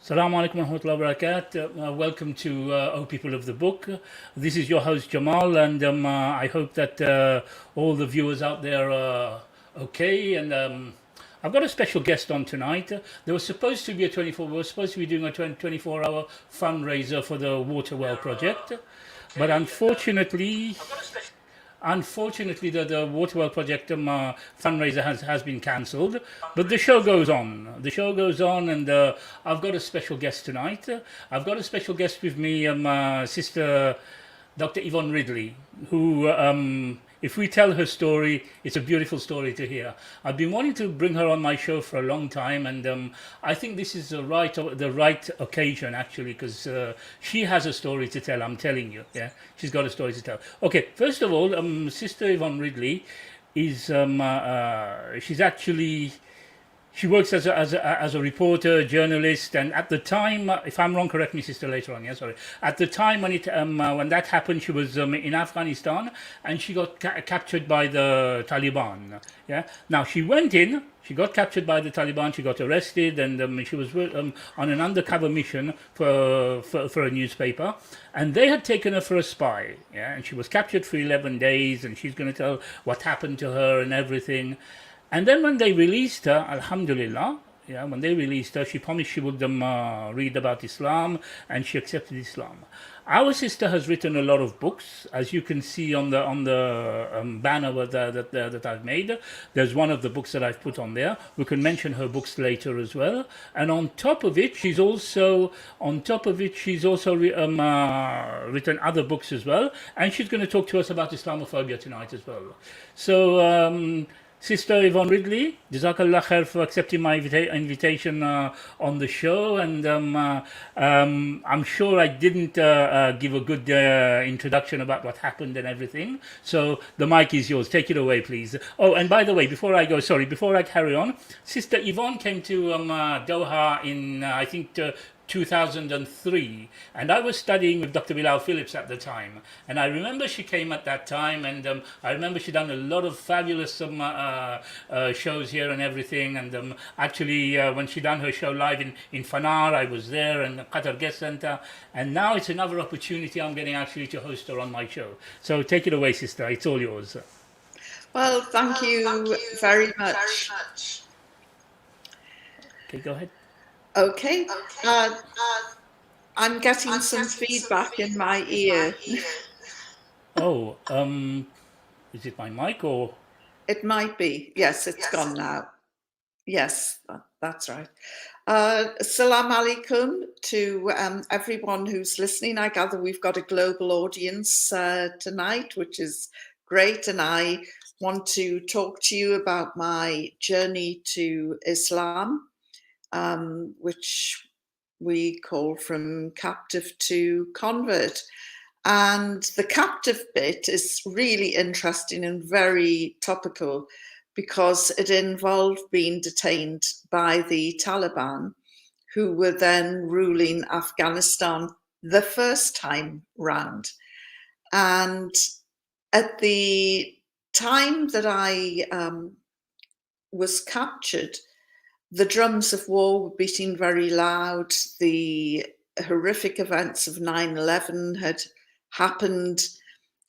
Assalamu alaikum wa rahmatullahi wa barakatuh. Welcome to O People of the Book. This is your host Jamal, and I hope that all the viewers out there are okay. And I've got a special guest on tonight. There was supposed to be we were supposed to be doing a 24-hour fundraiser for the Water Well project, but unfortunately, the Waterwell project fundraiser has been cancelled, but the show goes on. The show goes on, and I've got a special guest tonight. I've got a special guest with me, Sister Dr. Yvonne Ridley, who, if we tell her story, it's a beautiful story to hear. I've been wanting to bring her on my show for a long time, and I think this is the right occasion, actually, because she has a story to tell. I'm telling you, yeah, she's got a story to tell. Okay, first of all, Sister Yvonne Ridley is she's actually she works as a reporter, journalist, and at the time, if I'm wrong, correct me, sister, later on. Yeah, sorry. At the time when that happened, she was in Afghanistan, and she got captured by the Taliban. Yeah. Now she went in. She got captured by the Taliban. She got arrested, and she was on an undercover mission for a newspaper, and they had taken her for a spy. Yeah, and she was captured for 11 days, and she's going to tell what happened to her and everything. And then when they released her, Alhamdulillah, yeah, when they released her, she promised she would read about Islam, and she accepted Islam. Our sister has written a lot of books, as you can see on the banner that I've made. There's one of the books that I've put on there. We can mention her books later as well. And on top of it, she's also written other books as well. And she's going to talk to us about Islamophobia tonight as well. So. Sister Yvonne Ridley, Jazakallah khair for accepting my invitation on the show, and I'm sure I didn't give a good introduction about what happened and everything. So the mic is yours. Take it away, please. Oh, and by the way, before I carry on, Sister Yvonne came to Doha in I think 2003, and I was studying with Dr. Bilal Phillips at the time, and I remember she came at that time, and I remember she done a lot of fabulous shows here and everything, and actually when she done her show live in Fanar, I was there, in the Qatar Guest Center, and now it's another opportunity I'm getting actually to host her on my show. So take it away, sister, it's all yours. Well, thank you very much. Okay, go ahead. Okay, I'm getting some feedback in my ear. Oh, is it my mic or? It might be. Yes, it's gone now. Yes, that's right. Salam alaikum to everyone who's listening. I gather we've got a global audience tonight, which is great. And I want to talk to you about my journey to Islam. Which we call from captive to convert. And the captive bit is really interesting and very topical because it involved being detained by the Taliban, who were then ruling Afghanistan the first time round. And at the time that I was captured, the drums of war were beating very loud. The horrific events of 9/11 had happened,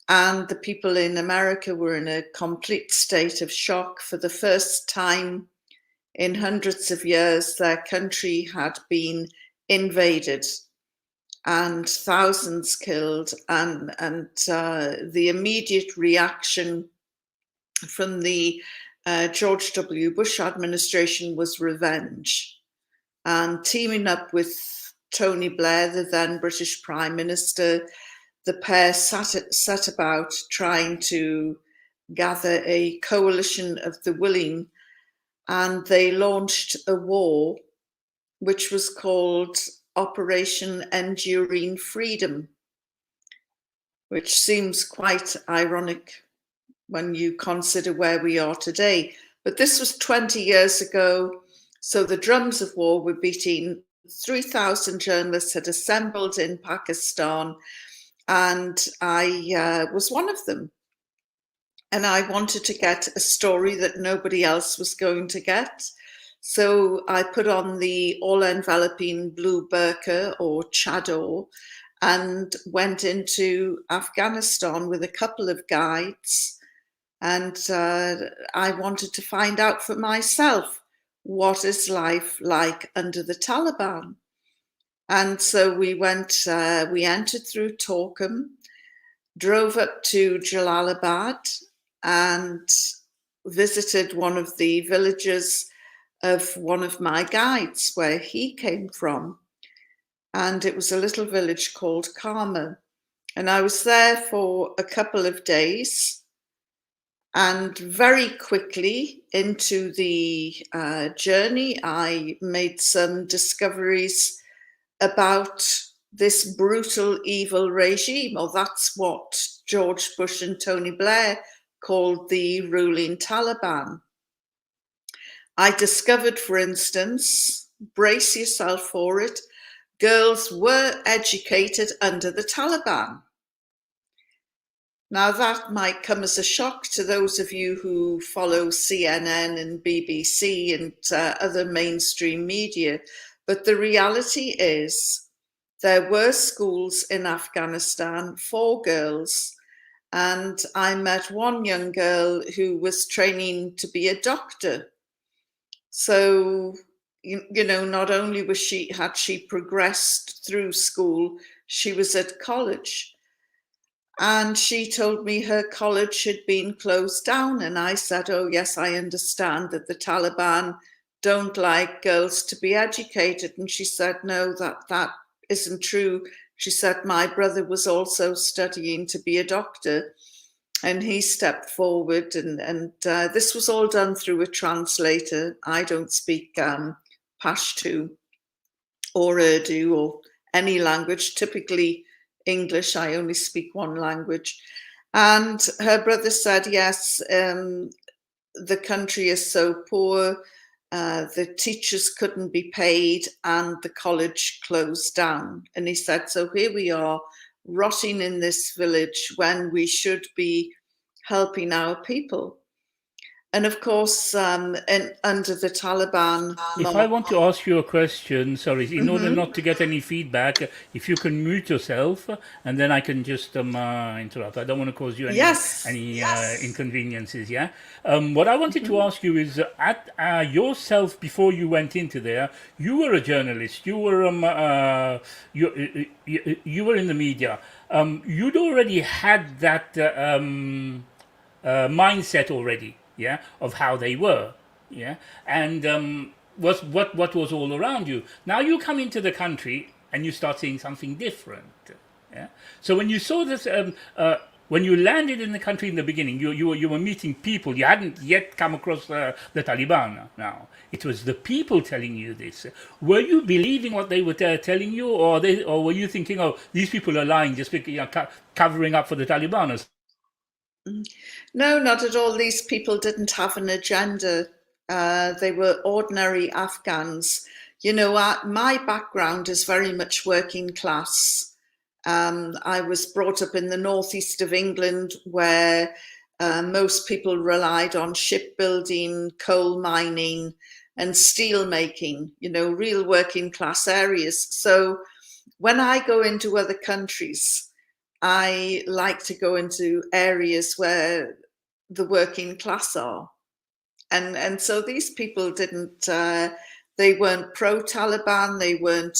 and the people in America were in a complete state of shock. For the first time in hundreds of years, their country had been invaded and thousands killed, and the immediate reaction from the George W. Bush administration was revenge, and teaming up with Tony Blair, the then British Prime Minister, the pair set about trying to gather a coalition of the willing, and they launched a war which was called Operation Enduring Freedom, which seems quite ironic when you consider where we are today. But this was 20 years ago, so the drums of war were beating. 3,000 journalists had assembled in Pakistan, and I was one of them. And I wanted to get a story that nobody else was going to get. So I put on the all-enveloping blue burqa or chador and went into Afghanistan with a couple of guides. And I wanted to find out for myself, what is life like under the Taliban? And so we entered through Torkham, drove up to Jalalabad and visited one of the villages of one of my guides where he came from. And it was a little village called Karma. And I was there for a couple of days. And very quickly into the journey, I made some discoveries about this brutal, evil regime, or that's what George Bush and Tony Blair called the ruling Taliban. I discovered, for instance, brace yourself for it, girls were educated under the Taliban. Now, that might come as a shock to those of you who follow CNN and BBC and other mainstream media, but the reality is there were schools in Afghanistan for girls, and I met one young girl who was training to be a doctor. So, you know, not only had she progressed through school, she was at college. And she told me her college had been closed down. And I said, oh, yes, I understand that the Taliban don't like girls to be educated. And she said, no, that isn't true. She said, my brother was also studying to be a doctor. And he stepped forward. And this was all done through a translator. I don't speak Pashto or Urdu or any language, typically English. I only speak one language. And her brother said, yes, the country is so poor, the teachers couldn't be paid and the college closed down. And he said, so here we are rotting in this village when we should be helping our people. And of course, under the Taliban. If I want to ask you a question, sorry, in order not to get any feedback, if you can mute yourself, and then I can just interrupt. I don't want to cause you any inconveniences. Yeah. What I wanted to ask you is, at yourself before you went into there, you were a journalist. You were you were in the media. You'd already had that mindset already, yeah, of how they were. Yeah, and what was all around you. Now you come into the country and you start seeing something different. Yeah. So when you saw this, when you landed in the country in the beginning, you were meeting people. You hadn't yet come across the Taliban. Now it was the people telling you this. Were you believing what they were telling you, or were you thinking, oh, these people are lying, just covering up for the Taliban? No, not at all. These people didn't have an agenda. They were ordinary Afghans. You know, my background is very much working class. I was brought up in the northeast of England, where most people relied on shipbuilding, coal mining, and steel making, you know, real working class areas. So when I go into other countries, I like to go into areas where the working class are. And so these people didn't, they weren't pro-Taliban, they weren't,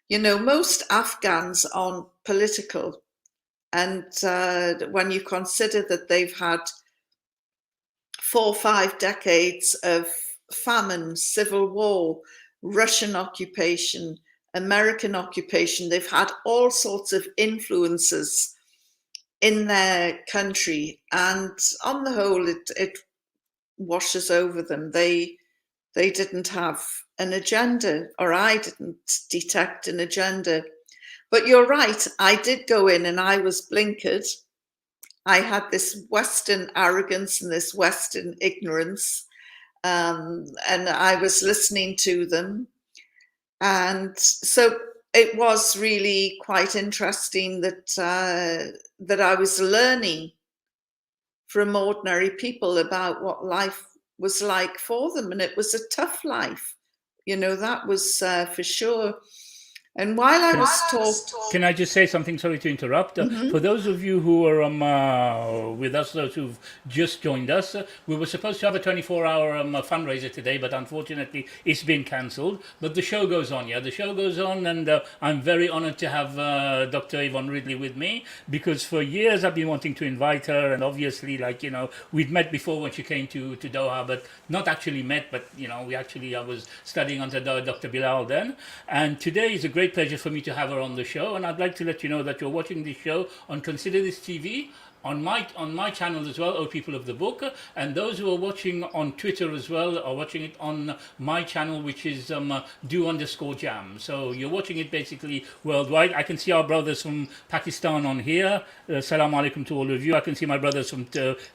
you know, most Afghans aren't political. And when you consider that they've had 4 or 5 decades of famine, civil war, Russian occupation, American occupation, they've had all sorts of influences in their country, and on the whole, it washes over them. They didn't have an agenda, or I didn't detect an agenda. But you're right, I did go in and I was blinkered. I had this Western arrogance and this Western ignorance, and I was listening to them. And so it was really quite interesting that that I was learning from ordinary people about what life was like for them, and it was a tough life. You know, that was for sure. And while I was talking, Can I just say something? Sorry to interrupt. For those of you who are with us, those who've just joined us, we were supposed to have a 24-hour fundraiser today, but unfortunately it's been cancelled. But the show goes on, yeah. The show goes on, and I'm very honoured to have Dr. Yvonne Ridley with me, because for years I've been wanting to invite her, and obviously, like, you know, we'd met before when she came to Doha, but not actually met, but, you know, I was studying under Dr. Bilal then. And today is a great pleasure for me to have her on the show, and I'd like to let you know that you're watching this show on Consider This TV, on my channel as well, O People of the Book, and those who are watching on Twitter as well are watching it on my channel, which is do_jam. So you're watching it basically worldwide. I can see our brothers from Pakistan on here. Salam alaikum to all of you. I can see my brothers from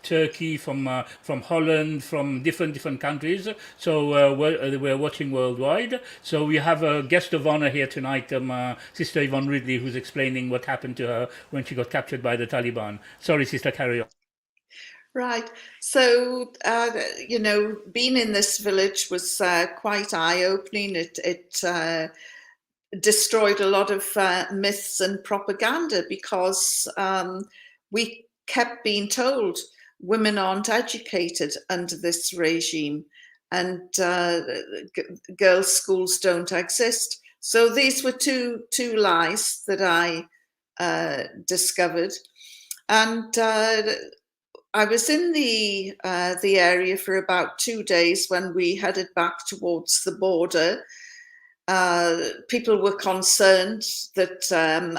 Turkey, from Holland, from different countries. So we're watching worldwide. So we have a guest of honor here tonight, Sister Yvonne Ridley, who's explaining what happened to her when she got captured by the Taliban. Sorry, Sister, carry on. Right. So, you know, being in this village was quite eye-opening. It destroyed a lot of myths and propaganda, because we kept being told women aren't educated under this regime, and girls' schools don't exist. So these were two lies that I discovered. And I was in the area for about 2 days when we headed back towards the border. People were concerned that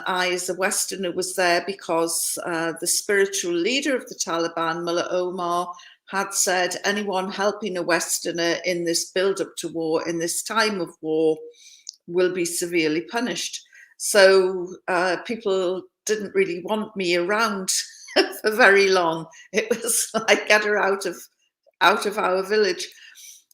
I, as a Westerner, was there because the spiritual leader of the Taliban, Mullah Omar, had said anyone helping a Westerner in this build-up to war, in this time of war, will be severely punished. So people didn't really want me around for very long. It was like, get her out of our village.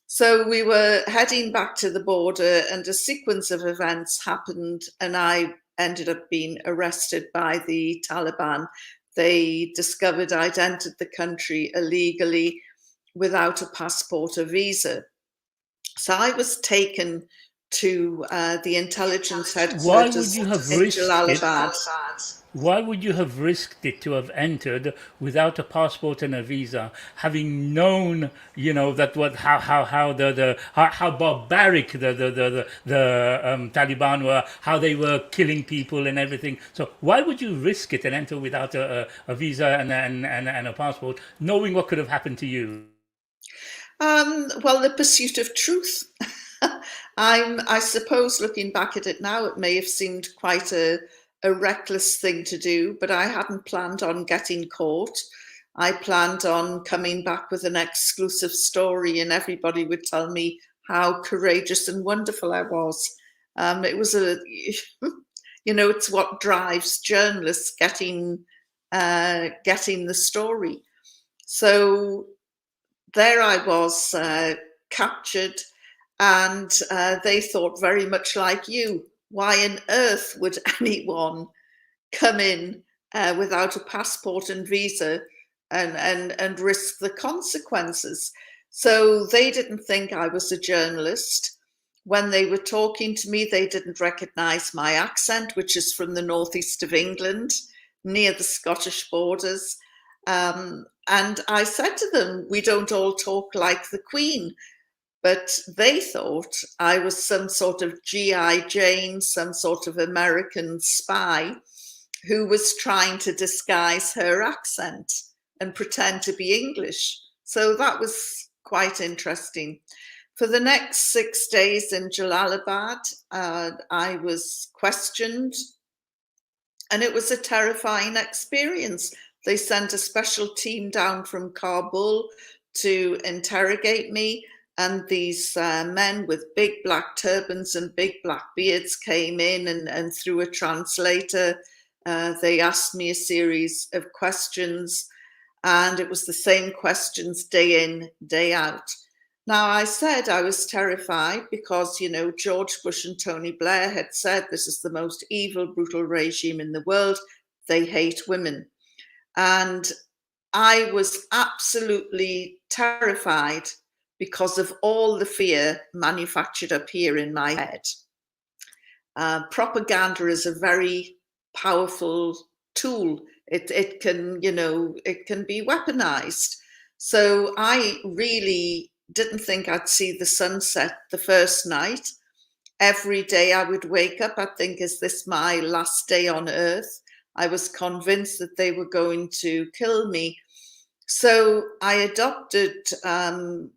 So we were heading back to the border, and a sequence of events happened, and I ended up being arrested by the Taliban. They discovered I'd entered the country illegally without a passport or visa. So I was taken to the intelligence headquarters in Jalalabad. Why would you have risked it to have entered without a passport and a visa, having known, you know, that how barbaric the Taliban were, how they were killing people and everything? So why would you risk it and enter without a visa and a passport, knowing what could have happened to you? Well, the pursuit of truth. I suppose, looking back at it now, it may have seemed quite a reckless thing to do, but I hadn't planned on getting caught. I planned on coming back with an exclusive story, and everybody would tell me how courageous and wonderful I was. It was you know, it's what drives journalists, getting the story. So there I was, captured, and they thought very much like you. Why on earth would anyone come in without a passport and visa and risk the consequences? So they didn't think I was a journalist. When they were talking to me, they didn't recognise my accent, which is from the northeast of England, near the Scottish borders. And I said to them, we don't all talk like the Queen. But they thought I was some sort of G.I. Jane, some sort of American spy who was trying to disguise her accent and pretend to be English. So that was quite interesting. For the next 6 days in Jalalabad, I was questioned, and it was a terrifying experience. They sent a special team down from Kabul to interrogate me. And these men with big black turbans and big black beards came in, and through a translator, they asked me a series of questions, and it was the same questions day in, day out. Now, I said I was terrified because, you know, George Bush and Tony Blair had said this is the most evil, brutal regime in the world. They hate women. And I was absolutely terrified because of all the fear manufactured up here in my head. Propaganda is a very powerful tool. It can, you know, it can be weaponized. So I really didn't think I'd see the sunset the first night. Every day I would wake up, I'd think, is this my last day on earth? I was convinced that they were going to kill me. So I adopted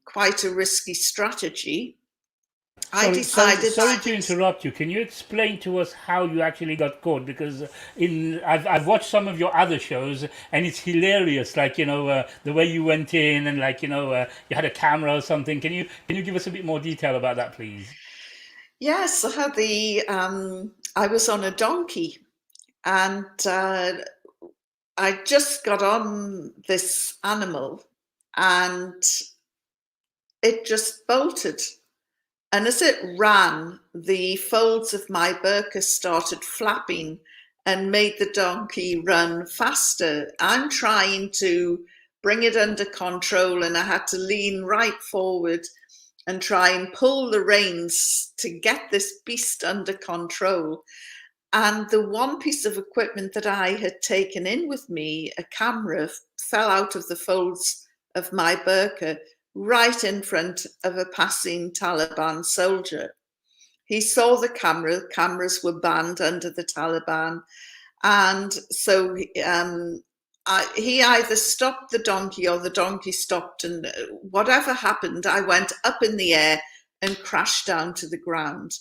quite a risky strategy. I decided. Sorry to interrupt you. Can you explain to us how you actually got caught? Because I've watched some of your other shows, and it's hilarious. Like, you know, the way you went in, and like, you know, you had a camera or something. Can you give us a bit more detail about that, please? Yes, I had I was on a donkey, and I just got on this animal, and it just bolted. And as it ran, the folds of my burqa started flapping and made the donkey run faster. I'm trying to bring it under control, and I had to lean right forward and try and pull the reins to get this beast under control. And the one piece of equipment that I had taken in with me, a camera, fell out of the folds of my burqa right in front of a passing Taliban soldier. He saw the camera, cameras were banned under the Taliban. And so he either stopped the donkey or the donkey stopped, and whatever happened, I went up in the air and crashed down to the ground.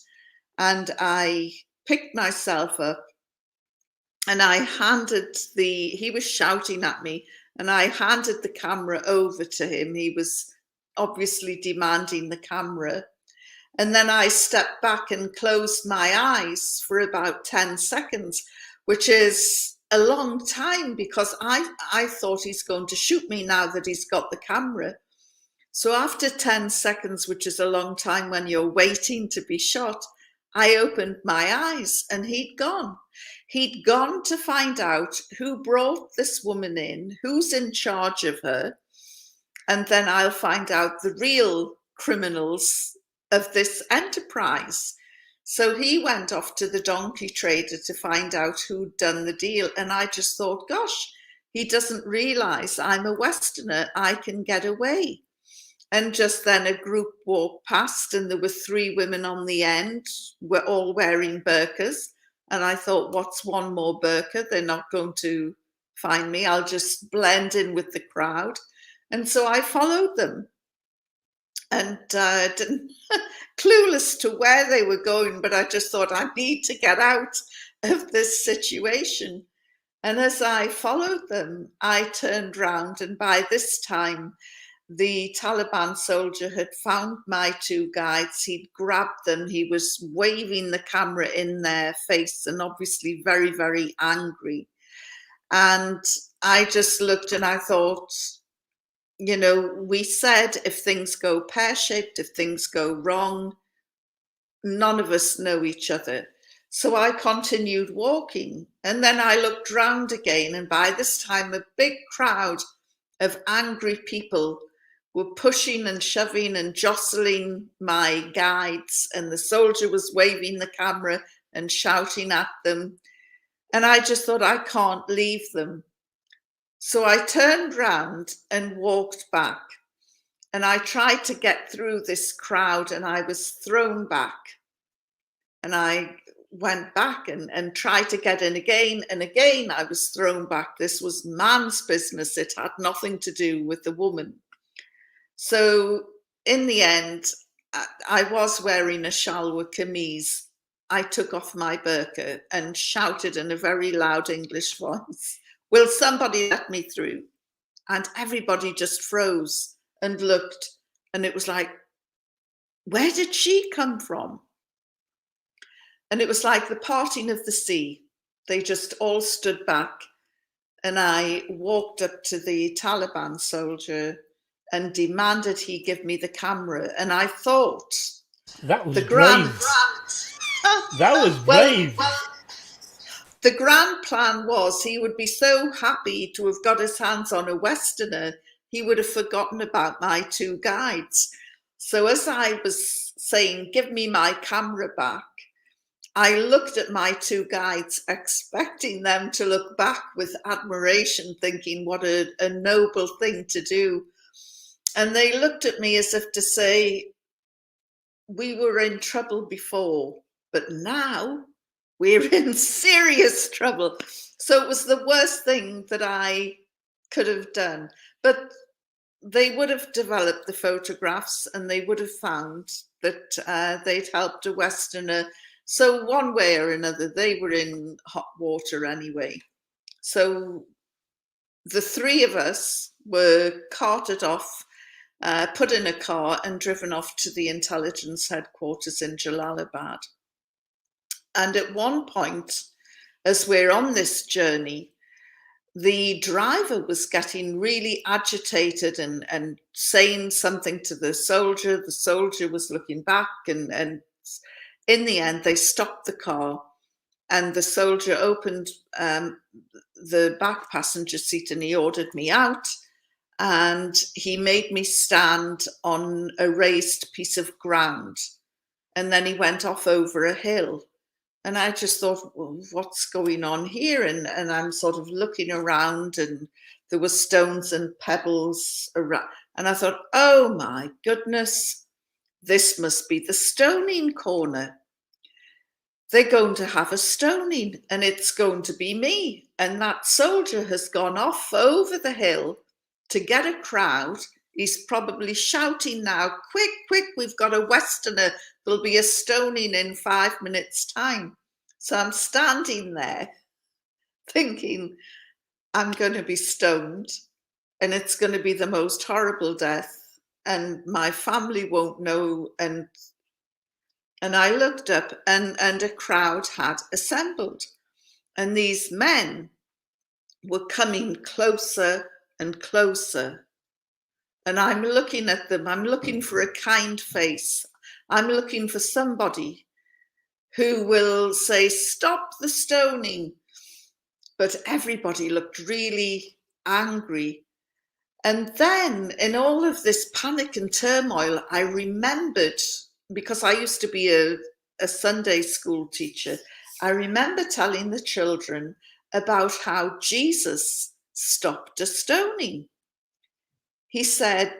And I picked myself up, and I handed he was shouting at me, and I handed the camera over to him. He was obviously demanding the camera. And then I stepped back and closed my eyes for about 10 seconds, which is a long time, because I thought he's going to shoot me now that he's got the camera. So after 10 seconds, which is a long time when you're waiting to be shot, I opened my eyes, and he'd gone. He'd gone to find out who brought this woman in, who's in charge of her, and then I'll find out the real criminals of this enterprise. So he went off to the donkey trader to find out who'd done the deal. And I just thought, gosh, he doesn't realize I'm a Westerner, I can get away. And just then a group walked past, and there were 3 women on the end, were all wearing burqas. And I thought, what's one more burqa? They're not going to find me. I'll just blend in with the crowd. And so I followed them, and didn't clueless to where they were going, but I just thought, I need to get out of this situation. And as I followed them, I turned round, and by this time, the Taliban soldier had found my 2 guides. He'd grabbed them. He was waving the camera in their face, and obviously very, very angry. And I just looked, and I thought, you know, we said if things go pear-shaped, if things go wrong, none of us know each other. So I continued walking, and then I looked round again, and by this time a big crowd of angry people were pushing and shoving and jostling my guides, and the soldier was waving the camera and shouting at them. And I just thought, I can't leave them. So I turned round and walked back, and I tried to get through this crowd, and I was thrown back. And I went back and tried to get in again, and again I was thrown back. This was man's business. It had nothing to do with the woman. So in the end, I was wearing a shalwar kameez. I took off my burqa and shouted in a very loud English voice, "Will somebody let me through?" And everybody just froze and looked, and it was like, where did she come from? And it was like the parting of the sea. They just all stood back, and I walked up to the Taliban soldier and demanded he give me the camera. And I thought, that was brave. That was brave. Well, the grand plan was he would be so happy to have got his hands on a Westerner, he would have forgotten about my 2 guides. So as I was saying, give me my camera back, I looked at my two guides, expecting them to look back with admiration, thinking what a noble thing to do. And they looked at me as if to say, we were in trouble before, but now we're in serious trouble. So it was the worst thing that I could have done. But they would have developed the photographs and they would have found that they'd helped a Westerner. So one way or another, they were in hot water anyway. So the three of us were carted off, put in a car and driven off to the intelligence headquarters in Jalalabad. And at one point, as we're on this journey, the driver was getting really agitated and saying something to the soldier. The soldier was looking back, and in the end, they stopped the car, and the soldier opened the back passenger seat and he ordered me out, and he made me stand on a raised piece of ground, and then he went off over a hill. And I just thought, well, what's going on here? And I'm sort of looking around, and there were stones and pebbles around. And I thought, oh my goodness, this must be the stoning corner. They're going to have a stoning, and it's going to be me. And that soldier has gone off over the hill to get a crowd. He's probably shouting now, quick, quick, we've got a Westerner. There'll be a stoning in 5 minutes' time. So I'm standing there thinking I'm going to be stoned and it's going to be the most horrible death and my family won't know. And I looked up and a crowd had assembled. And these men were coming closer and closer. And I'm looking at them. I'm looking for a kind face. I'm looking for somebody who will say, stop the stoning. But everybody looked really angry. And then in all of this panic and turmoil, I remembered, because I used to be a Sunday school teacher, I remember telling the children about how Jesus stopped a stoning. He said,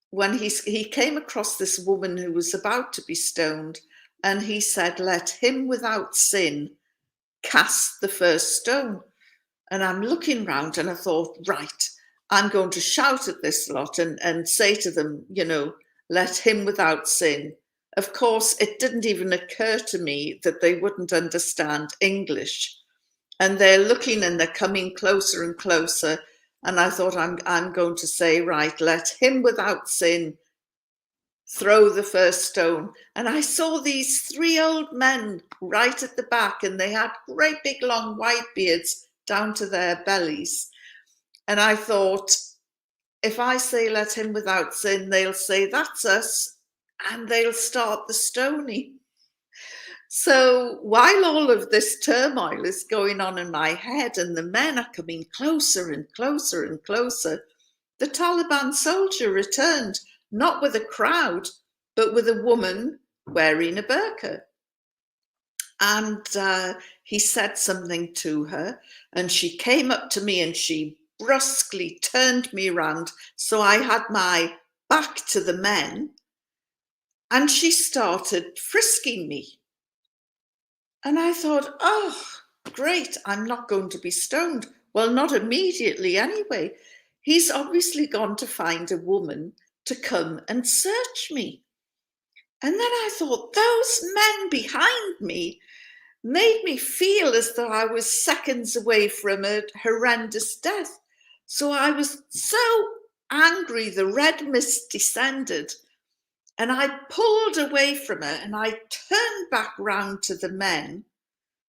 when he came across this woman who was about to be stoned, and he said, let him without sin cast the first stone. And I'm looking round and I thought, right, I'm going to shout at this lot and say to them, you know, let him without sin. Of course, it didn't even occur to me that they wouldn't understand English. And they're looking and they're coming closer and closer. And I thought, I'm going to say, right, let him without sin throw the first stone. And I saw these three old men right at the back, and they had great big long white beards down to their bellies. And I thought, if I say let him without sin, they'll say that's us, and they'll start the stoning. So while all of this turmoil is going on in my head and the men are coming closer and closer and closer, the Taliban soldier returned, not with a crowd, but with a woman wearing a burqa. And he said something to her, and she came up to me and she brusquely turned me around. So I had my back to the men, and she started frisking me. And I thought, oh, great, I'm not going to be stoned. Well, not immediately anyway. He's obviously gone to find a woman to come and search me. And then I thought, those men behind me made me feel as though I was seconds away from a horrendous death. So I was so angry, the red mist descended, and I pulled away from her and I turned back round to the men.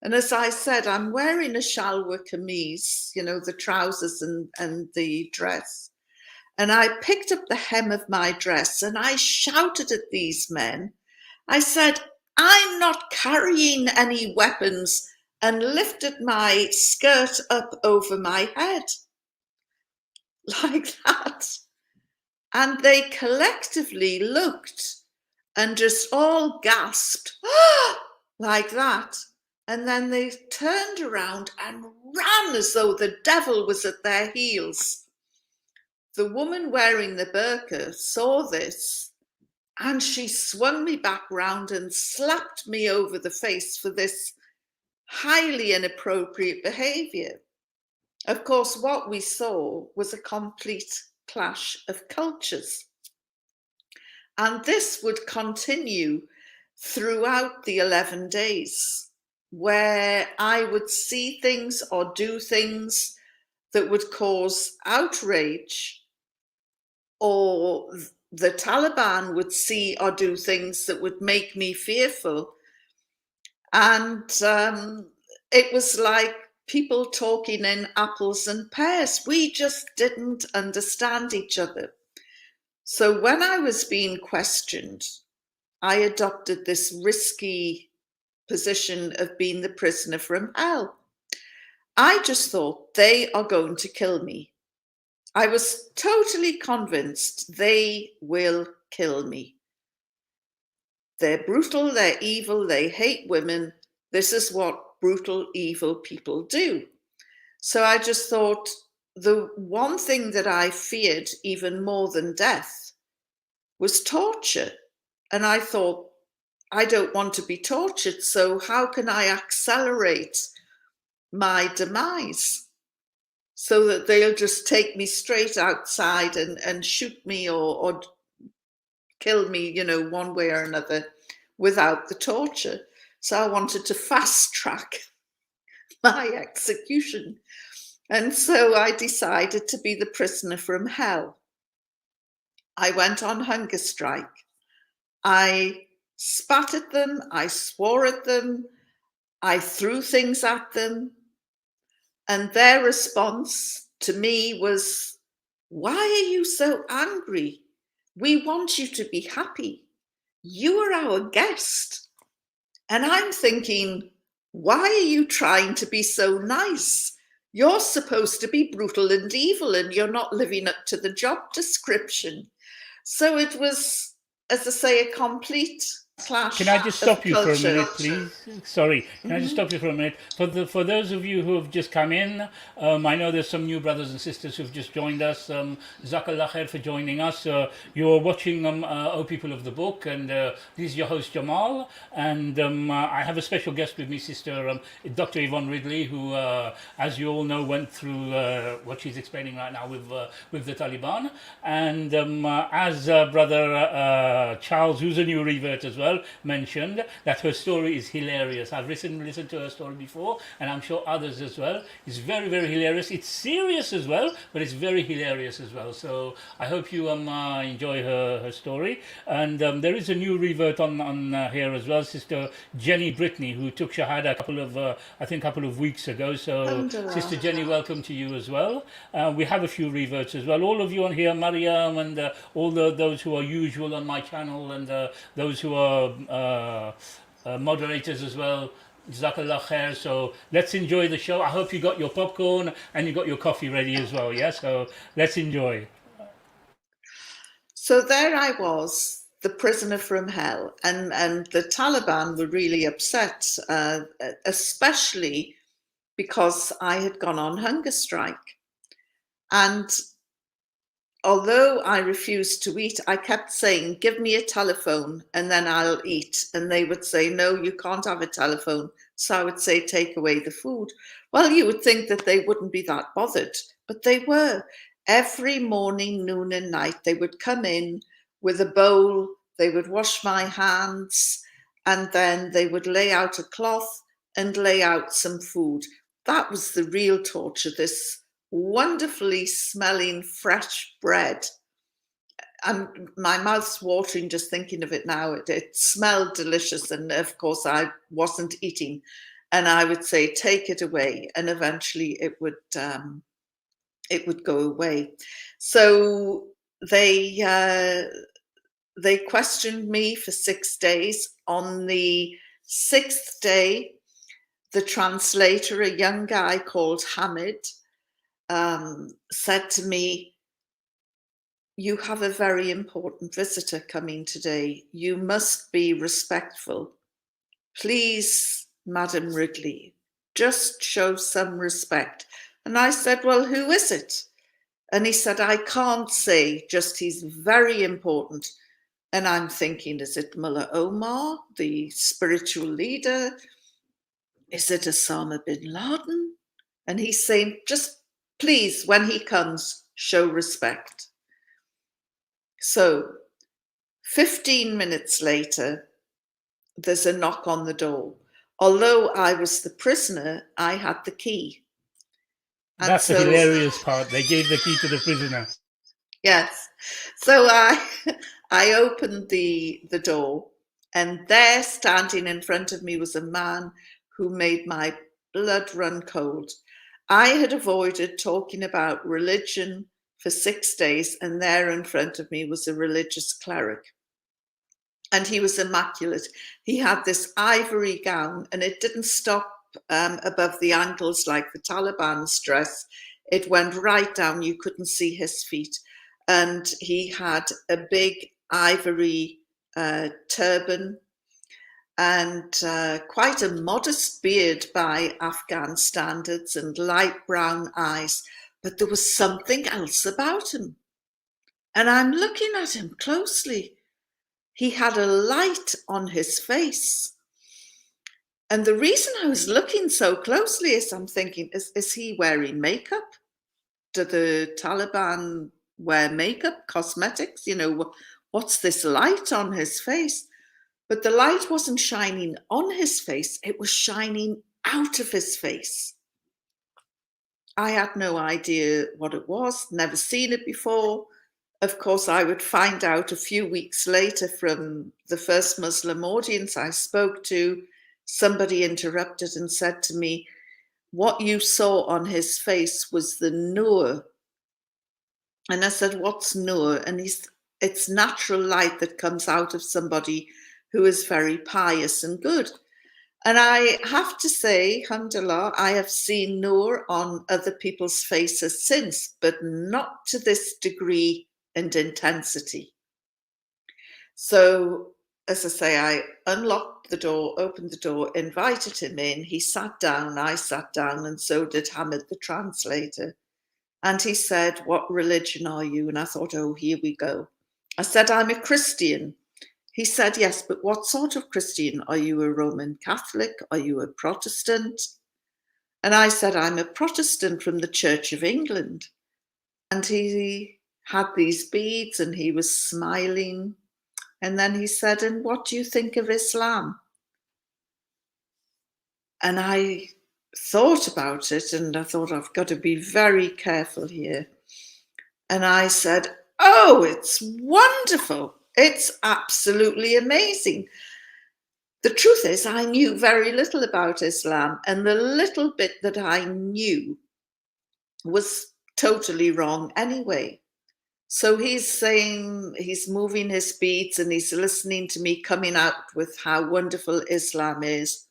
And as I said, I'm wearing a shalwar kameez, you know, the trousers and the dress. And I picked up the hem of my dress and I shouted at these men. I said, I'm not carrying any weapons, and lifted my skirt up over my head like that. And they collectively looked and just all gasped, "Ah!" like that. And then they turned around and ran as though the devil was at their heels. The woman wearing the burqa saw this, and she swung me back round and slapped me over the face for this highly inappropriate behaviour. Of course, what we saw was a complete clash of cultures. And this would continue throughout the 11 days, where I would see things or do things that would cause outrage, or the Taliban would see or do things that would make me fearful. And it was like people talking in apples and pears. We just didn't understand each other. So when I was being questioned, I adopted this risky position of being the prisoner from hell. I just thought they are going to kill me. I was totally convinced they will kill me. They're brutal, they're evil, they hate women. This is what brutal, evil people do. So I just thought the one thing that I feared even more than death was torture. And I thought, I don't want to be tortured, so how can I accelerate my demise so that they'll just take me straight outside and shoot me or kill me, you know, one way or another without the torture. So I wanted to fast track my execution. And so I decided to be the prisoner from hell. I went on hunger strike. I spat at them, I swore at them, I threw things at them. And their response to me was, "Why are you so angry? We want you to be happy. You are our guest." And I'm thinking, why are you trying to be so nice? You're supposed to be brutal and evil, and you're not living up to the job description. So it was, as I say, a complete clash. Can I just stop you for a minute, culture. please? Sorry, can I just stop you for a minute? For those of you who have just come in, I know there's some new brothers and sisters who've just joined us. Jazakallah khair for joining us. You're watching O People of the Book, and this is your host Jamal. And I have a special guest with me, Sister Dr. Yvonne Ridley, who, as you all know, went through what she's explaining right now with the Taliban. And as Brother Charles, who's a new revert as well, mentioned, that her story is hilarious. I've listened to her story before, and I'm sure others as well. It's very, very hilarious. It's serious as well, but it's very hilarious as well. So I hope you enjoy her story. And there is a new revert on here as well, Sister Jenny Brittany, who took Shahada a couple of weeks ago. So Sister Jenny, welcome to you as well. We have a few reverts as well. All of you on here, Mariam, and all those who are usual on my channel, and those who are moderators as well. Jazakallah khair. So let's enjoy the show. I hope you got your popcorn and you got your coffee ready as well. Yeah, so let's enjoy. So there I was, the prisoner from hell, and the Taliban were really upset, especially because I had gone on hunger strike. And although I refused to eat, I kept saying, "Give me a telephone and then I'll eat." And they would say, "No, you can't have a telephone." So I would say, "Take away the food." Well, you would think that they wouldn't be that bothered, but they were. Every morning, noon and night, they would come in with a bowl, they would wash my hands, and then they would lay out a cloth and lay out some food. That was the real torture, this wonderfully smelling fresh bread. And my mouth's watering just thinking of it now. It smelled delicious, and of course I wasn't eating. And I would say, "Take it away," and eventually it would go away. So they questioned me for 6 days. On the 6th day, the translator, a young guy called Hamid, said to me, you have a very important visitor coming today. You must be respectful. Please, Madam Ridley, just show some respect. And I said, well, who is it? And he said, I can't say, just he's very important. And I'm thinking, is it Mullah Omar, the spiritual leader? Is it Osama bin Laden? And he's saying, just please, when he comes, show respect. So 15 minutes later, there's a knock on the door. Although I was the prisoner, I had the key. And That's the hilarious part. They gave the key to the prisoner. Yes. So I opened the door, and there, standing in front of me, was a man who made my blood run cold. I had avoided talking about religion for 6 days, and there in front of me was a religious cleric. And he was immaculate. He had this ivory gown, and it didn't stop above the ankles like the Taliban's dress. It went right down. You couldn't see his feet. And he had a big ivory turban and quite a modest beard by Afghan standards and light brown eyes. But there was something else about him. And I'm looking at him closely. He had a light on his face. And the reason I was looking so closely is I'm thinking, is he wearing makeup? Do the Taliban wear makeup, cosmetics? You know, what's this light on his face? But the light wasn't shining on his face, it was shining out of his face. I had no idea what it was, never seen it before. Of course, I would find out a few weeks later from the first Muslim audience I spoke to. Somebody interrupted and said to me, what you saw on his face was the nur. And I said, what's nur? And it's natural light that comes out of somebody who is very pious and good. And I have to say, alhamdulillah, I have seen nur on other people's faces since, but not to this degree and intensity. So, as I say, I unlocked the door, opened the door, invited him in. He sat down, I sat down, and so did Hamid, the translator. And he said, what religion are you? And I thought, oh, here we go. I said, I'm a Christian. He said, yes, but what sort of Christian? Are you a Roman Catholic? Are you a Protestant? And I said, I'm a Protestant from the Church of England. And he had these beads and he was smiling. And then he said, and what do you think of Islam? And I thought about it and I thought, I've got to be very careful here. And I said, oh, it's wonderful. It's absolutely amazing. The truth is, I knew very little about Islam, and the little bit that I knew was totally wrong anyway. So he's saying, he's moving his beads and he's listening to me coming out with how wonderful Islam is.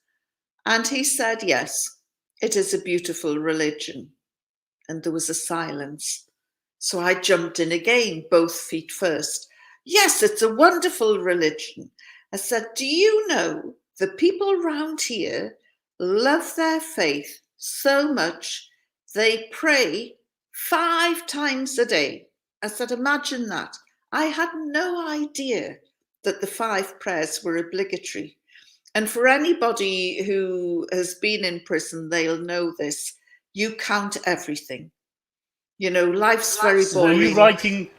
And he said, yes, it is a beautiful religion. And there was a silence. So I jumped in again, both feet first. Yes, it's a wonderful religion. I said, do you know the people around here love their faith so much they pray 5 times a day? I said, imagine that. I had no idea that the 5 prayers were obligatory. And for anybody who has been in prison, they'll know this. You count everything. You know, life's very boring.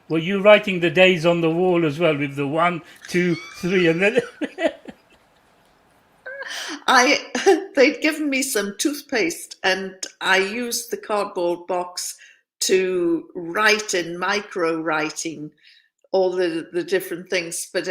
Were you writing the days on the wall as well with the 1, 2, 3, and then? They'd given me some toothpaste and I used the cardboard box to write in micro writing all the different things. But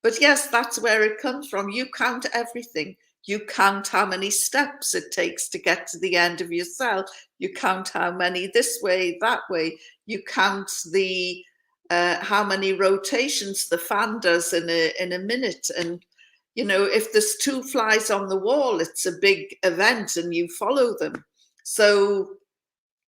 but yes, that's where it comes from. You count everything. You count how many steps it takes to get to the end of your cell. You count how many this way, that way. You count the how many rotations the fan does in a minute. And, you know, if there's 2 flies on the wall, it's a big event and you follow them. So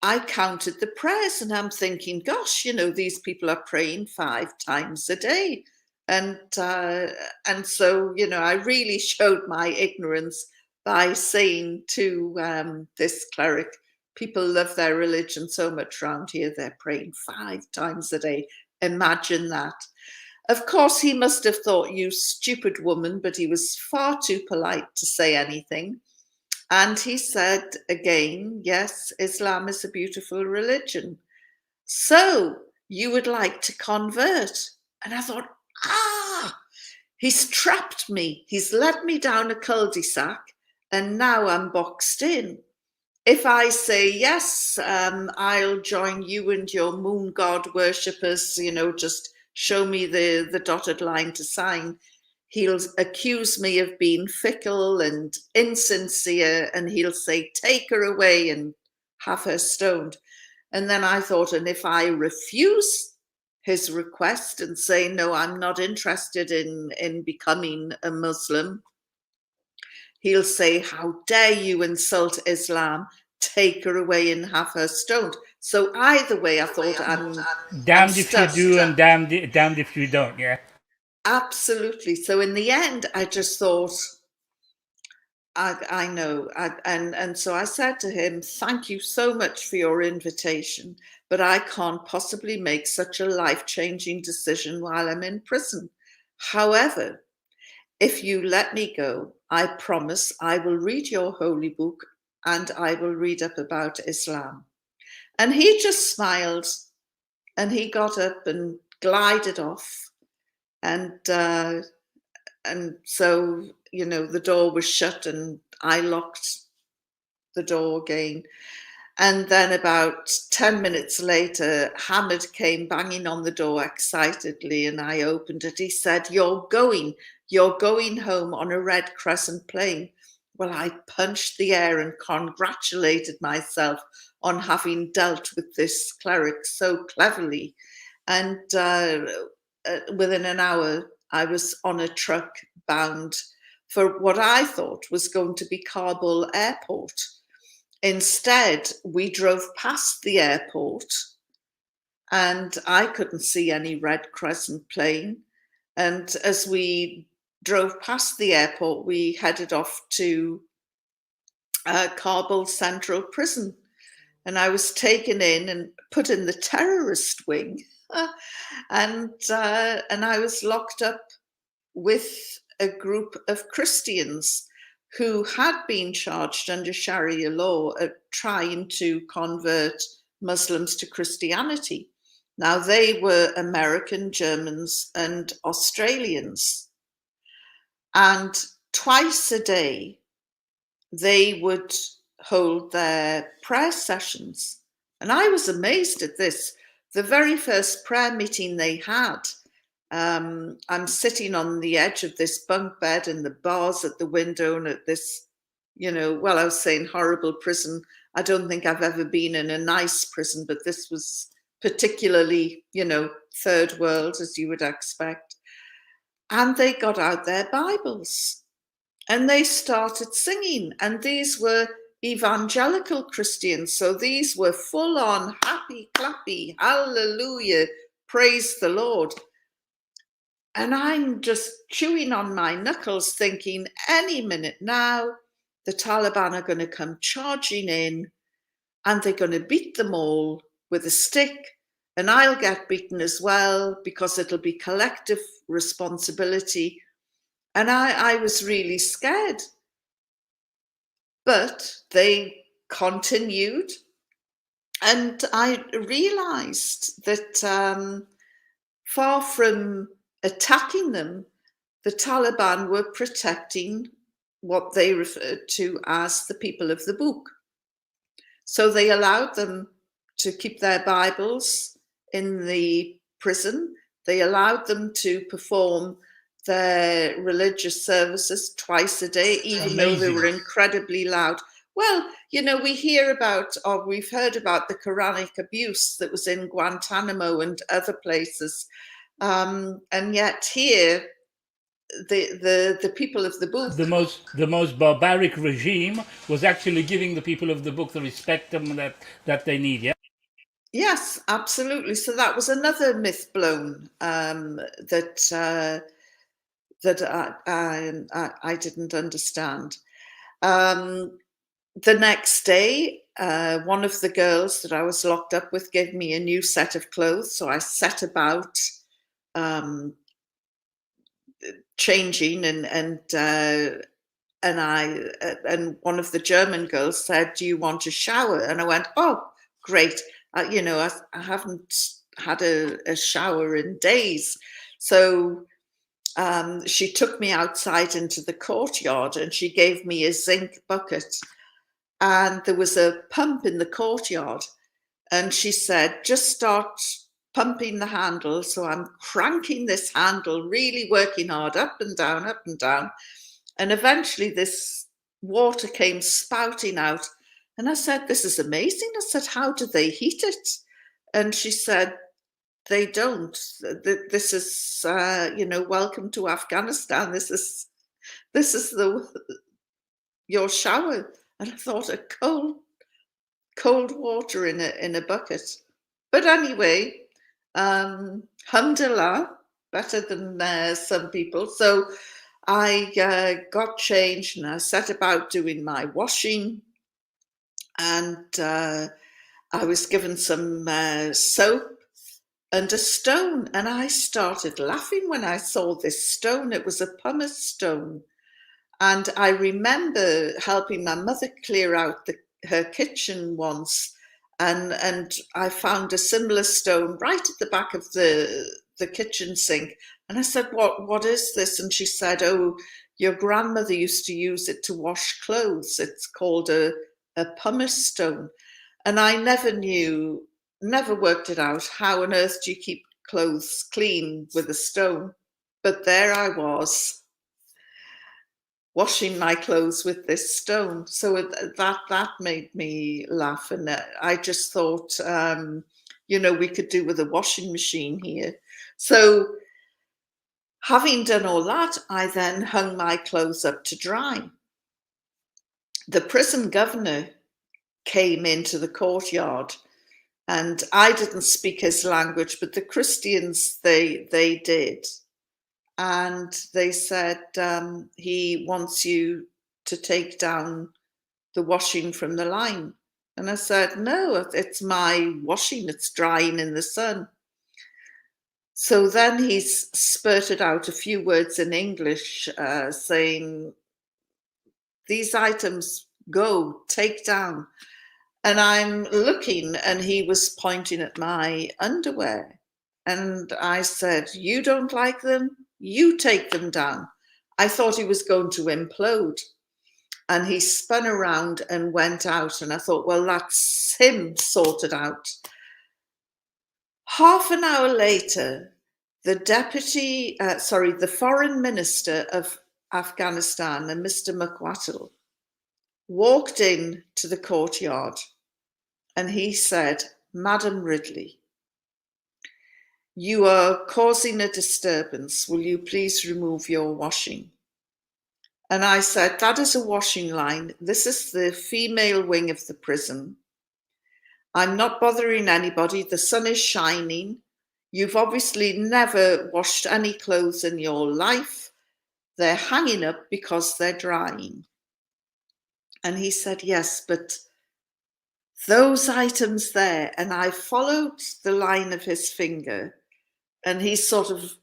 I counted the prayers and I'm thinking, gosh, these people are praying 5 times a day. And so, I really showed my ignorance by saying to this cleric, people love their religion so much around here, they're praying 5 times a day. Imagine that. Of course, he must have thought, you stupid woman, but he was far too polite to say anything. And he said again, yes, Islam is a beautiful religion. So you would like to convert? And I thought, he's trapped me. He's led me down a cul-de-sac and now I'm boxed in. If I say, yes, I'll join you and your moon god worshippers, just show me the dotted line to sign, he'll accuse me of being fickle and insincere, and he'll say, take her away and have her stoned. And then I thought, and if I refuse his request and say, no, I'm not interested in becoming a Muslim, he'll say, how dare you insult Islam? Take her away and have her stoned. So either way, I thought, I'm Damned if you stuck. do and damned if you don't, yeah. Absolutely. So in the end, I just thought, I know. And so I said to him, thank you so much for your invitation, but I can't possibly make such a life-changing decision while I'm in prison. However, if you let me go, I promise I will read your holy book and I will read up about Islam. And he just smiled and he got up and glided off. And so, the door was shut and I locked the door again. And then about 10 minutes later, Hamid came banging on the door excitedly and I opened it. He said, you're going home on a red crescent plane. Well, I punched the air and congratulated myself on having dealt with this cleric so cleverly. And within an hour, I was on a truck bound for what I thought was going to be Kabul airport. Instead, we drove past the airport and I couldn't see any red crescent plane. And as we drove past the airport, we headed off to Kabul Central Prison. And I was taken in and put in the terrorist wing. And I was locked up with a group of Christians who had been charged under Sharia law of trying to convert Muslims to Christianity. Now, they were American, Germans, and Australians. And twice a day, they would hold their prayer sessions. And I was amazed at this. The very first prayer meeting they had, I'm sitting on the edge of this bunk bed and the bars at the window and at this, I was saying horrible prison. I don't think I've ever been in a nice prison, but this was particularly, third world, as you would expect. And they got out their Bibles and they started singing. And these were evangelical Christians. So these were full on happy, clappy, hallelujah, praise the Lord. And I'm just chewing on my knuckles thinking any minute now, the Taliban are going to come charging in and they're going to beat them all with a stick. And I'll get beaten as well because it'll be collective responsibility. And I was really scared. But they continued. And I realized that far from attacking them, the Taliban were protecting what they referred to as the people of the book. So they allowed them to keep their Bibles in the prison. They allowed them to perform their religious services twice a day, even though they were incredibly loud. Well, we hear about, or we've heard about the Quranic abuse that was in Guantanamo and other places. And yet here, the people of the book. The most barbaric regime was actually giving the people of the book the respect that they need. Yeah. Yes, absolutely. So that was another myth blown, that I didn't understand. The next day, one of the girls that I was locked up with gave me a new set of clothes. So I set about changing, and one of the German girls said, "Do you want a shower?" And I went, "Oh, great. I haven't had a shower in days." So she took me outside into the courtyard and she gave me a zinc bucket. And there was a pump in the courtyard. And she said, "Just start pumping the handle." So I'm cranking this handle, really working hard, up and down, up and down. And eventually this water came spouting out. And I said, "This is amazing." I said, "How do they heat it?" And she said, "They don't. This is, welcome to Afghanistan. This is your shower." And I thought, a cold water in a bucket. But anyway, alhamdulillah, better than some people. So I got changed and I set about doing my washing, and I was given some soap and a stone, and I started laughing when I saw this stone. It was a pumice stone, and I remember helping my mother clear out her kitchen once, and I found a similar stone right at the back of the kitchen sink. And I said, what is this?" And she said, "Oh, your grandmother used to use it to wash clothes. It's called a pumice stone." And I never worked it out. How on earth do you keep clothes clean with a stone? But there I was, washing my clothes with this stone. So that made me laugh. And I just thought, we could do with a washing machine here. So having done all that, I then hung my clothes up to dry. The prison governor came into the courtyard, and I didn't speak his language, but the Christians, they did. And they said, he wants you to take down the washing from the line. And I said, "No, it's my washing. It's drying in the sun." So then he's spurted out a few words in English, saying, "These items, go, take down." And I'm looking, and he was pointing at my underwear. And I said, "You don't like them? You take them down." I thought he was going to implode. And he spun around and went out. And I thought, well, that's him sorted out. Half an hour later, the foreign minister of Afghanistan, Mr. McWattle, walked in to the courtyard, and he said, "Madam Ridley, you are causing a disturbance. Will you please remove your washing?" And I said, "That is a washing line. This is the female wing of the prison. I'm not bothering anybody. The sun is shining. You've obviously never washed any clothes in your life. They're hanging up because they're drying." And he said, "Yes, but those items there," and I followed the line of his finger, and he's sort of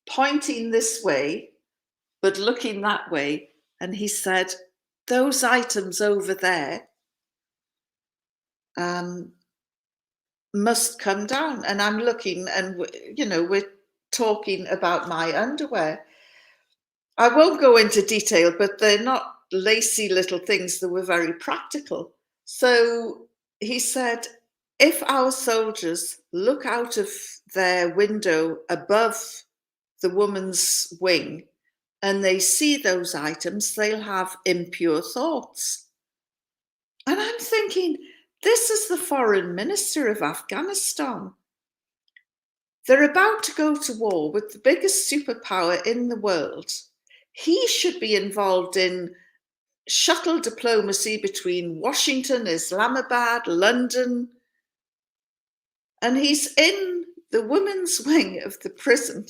pointing this way, but looking that way. And he said, "Those items over there must come down." And I'm looking, and we're talking about my underwear. I won't go into detail, but they're not lacy little things. They were very practical. So he said, "If our soldiers look out of their window above the woman's wing and they see those items, they'll have impure thoughts." And I'm thinking, this is the foreign minister of Afghanistan. they're about to go to war with the biggest superpower in the world. He should be involved in shuttle diplomacy between Washington, Islamabad, London. And he's in the women's wing of the prison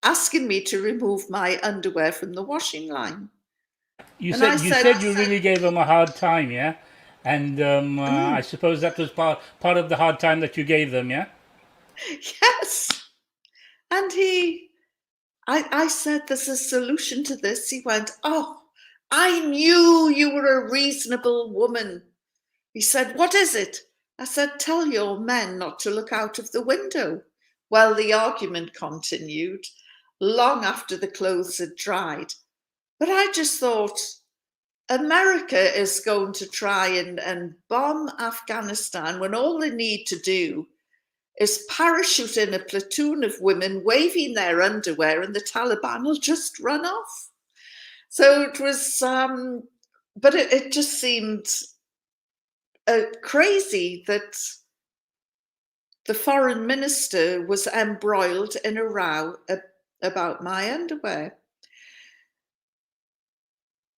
asking me to remove my underwear from the washing line. You And I said said, you really gave him a hard time, yeah, and I suppose that was part of the hard time that you gave them, yeah. yes. And I said, there's a solution to this. He went, oh, I knew you were a reasonable woman. He said, what is it? I said, tell your men not to look out of the window. Well, the argument continued long after the clothes had dried. But I just thought, America is going to try and bomb Afghanistan when all they need to do is parachute in a platoon of women waving their underwear and the Taliban will just run off. So it was, but it just seemed crazy that the foreign minister was embroiled in a row about my underwear.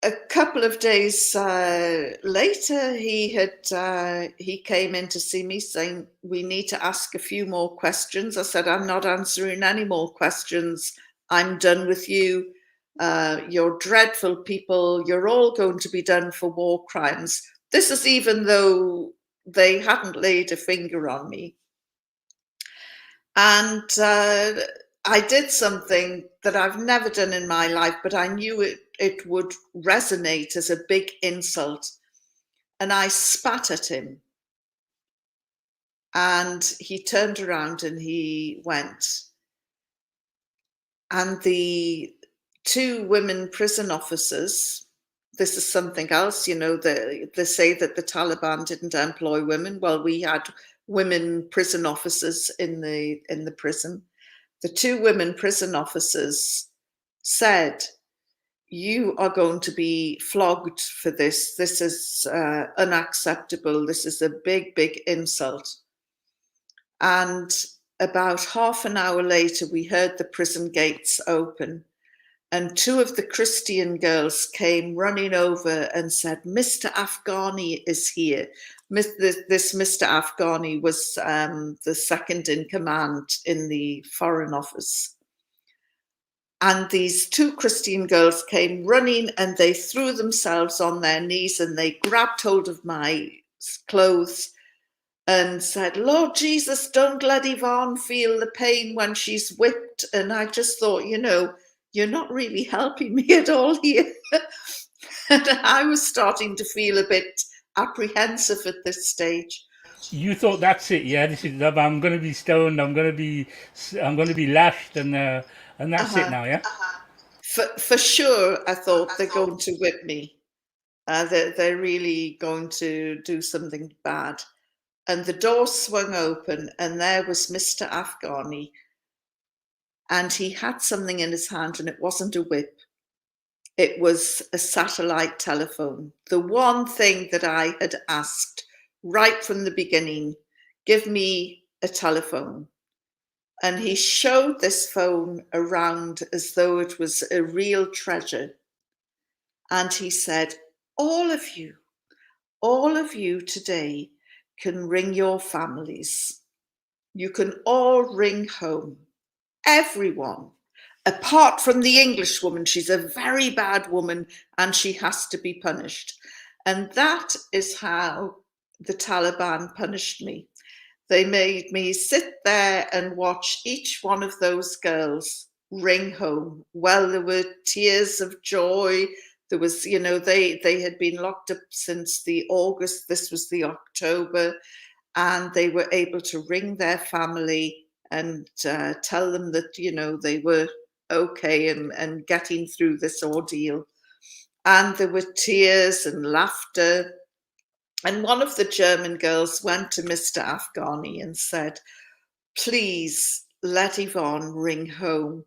A couple of days later, he came in to see me saying, we need to ask a few more questions. I said, I'm not answering any more questions. I'm done with you. You're dreadful people. You're all going to be done for war crimes. This is even though they hadn't laid a finger on me. And I did something that I've never done in my life, but I knew it would resonate as a big insult. And I spat at him. And he turned around and he went. And the two women prison officers, this is something else, you know, they say that the Taliban didn't employ women. Well, we had women prison officers in the prison. The two women prison officers said, you are going to be flogged for this. This is unacceptable. This is a big, big insult. And about half an hour later, we heard the prison gates open. And two of the Christian girls came running over and said, Mr. Afghani is here. This Mr. Afghani was the second in command in the Foreign Office. And these two Christian girls came running and they threw themselves on their knees and they grabbed hold of my clothes and said, Lord Jesus, don't let Yvonne feel the pain when she's whipped. And I just thought, you know, you're not really helping me at all here. And I was starting to feel a bit apprehensive at this stage. You thought that's it, yeah. This is I'm going to be stoned. I'm going to be lashed, and that's it now, yeah. For sure, I thought they're going to whip me. They're really going to do something bad. And the door swung open, and there was Mr. Afghani. And he had something in his hand, and it wasn't a whip. It was a satellite telephone. The one thing that I had asked right from the beginning, give me a telephone. And he showed this phone around as though it was a real treasure. And he said, all of you today can ring your families. You can all ring home. Everyone, apart from the English woman. She's a very bad woman and she has to be punished. And that is how the Taliban punished me. They made me sit there and watch each one of those girls ring home. Well, there were tears of joy. There was, you know, they had been locked up since the August. This was the October. And they were able to ring their family and tell them that, you know, they were okay and getting through this ordeal. And there were tears and laughter. And one of the German girls went to Mr. Afghani and said, please let Yvonne ring home.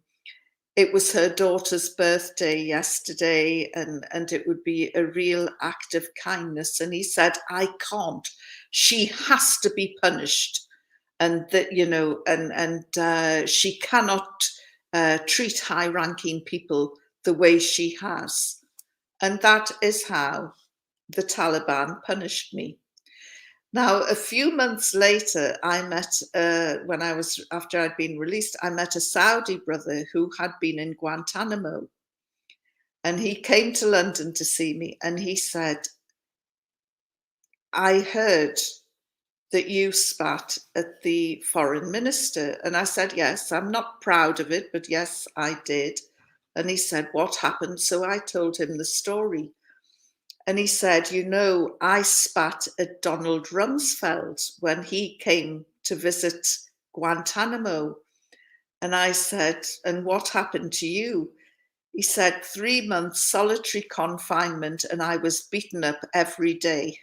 It was her daughter's birthday yesterday, and it would be a real act of kindness. And he said, I can't. She has to be punished. and that, you know, and she cannot treat high-ranking people the way she has. And that is how the Taliban punished me. Now, a few months later, I met, after I'd been released, I met a Saudi brother who had been in Guantanamo. And he came to London to see me, and he said, I heard that you spat at the foreign minister. And I said, yes, I'm not proud of it, but yes, I did. And he said, what happened? So I told him the story. And he said, you know, I spat at Donald Rumsfeld when he came to visit Guantanamo. And I said, and what happened to you? He said, 3 months solitary confinement, and I was beaten up every day.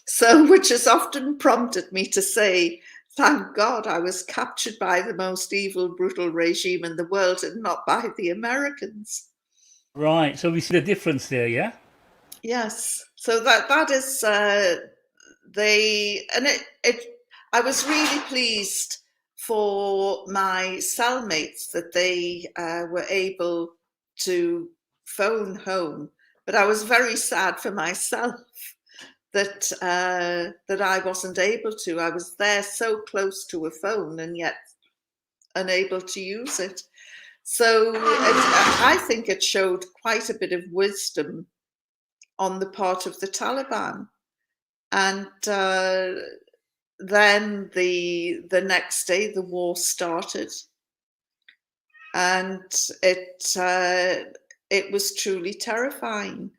So, which has often prompted me to say, thank God I was captured by the most evil, brutal regime in the world and not by the Americans. Right. So we see the difference there, yeah? Yes. So that is I was really pleased for my cellmates that they were able to phone home, but I was very sad for myself that I wasn't able to. I was there so close to a phone and yet unable to use it. So I think it showed quite a bit of wisdom on the part of the Taliban. And then the next day, the war started, and it was truly terrifying.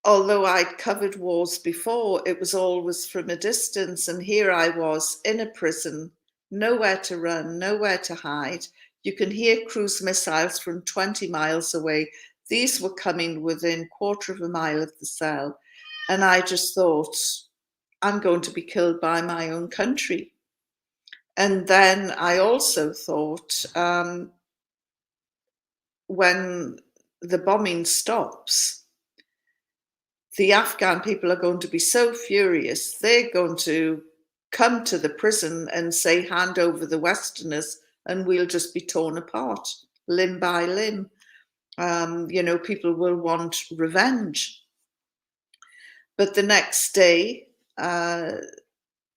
Although I'd covered wars before, it was always from a distance, and here I was in a prison, nowhere to run, nowhere to hide. You can hear cruise missiles from 20 miles away. These were coming within 1/4 of a mile of the cell. And I just thought, I'm going to be killed by my own country. And then I also thought, when the bombing stops, the Afghan people are going to be so furious, they're going to come to the prison and say, hand over the Westerners, and we'll just be torn apart, limb by limb. You know, people will want revenge. But the next day,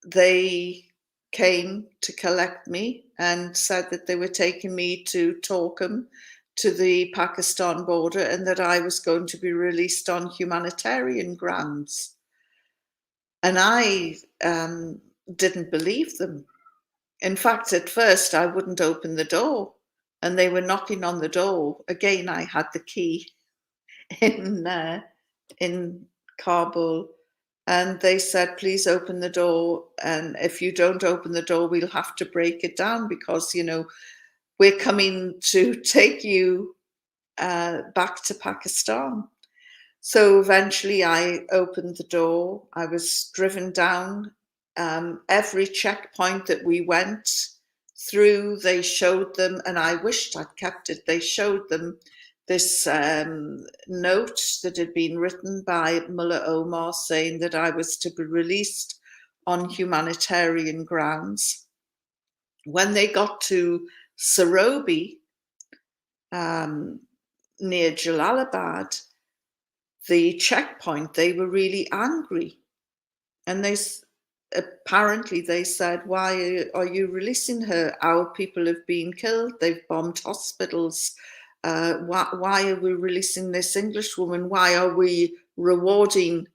they came to collect me and said that they were taking me to Torkham, to the Pakistan border, and that I was going to be released on humanitarian grounds. And I didn't believe them. In fact, at first, I wouldn't open the door, and they were knocking on the door. Again, I had the key in Kabul. And they said, please open the door. And if you don't open the door, we'll have to break it down because, you know, we're coming to take you back to Pakistan. So eventually I opened the door. I was driven down. Every checkpoint that we went through, they showed them, and I wished I'd kept it. They showed them this note that had been written by Mullah Omar saying that I was to be released on humanitarian grounds. When they got to Sarobi, near Jalalabad, the checkpoint, they were really angry. And apparently they said, why are you releasing her? Our people have been killed. They've bombed hospitals. Why are we releasing this English woman? Why are we rewarding,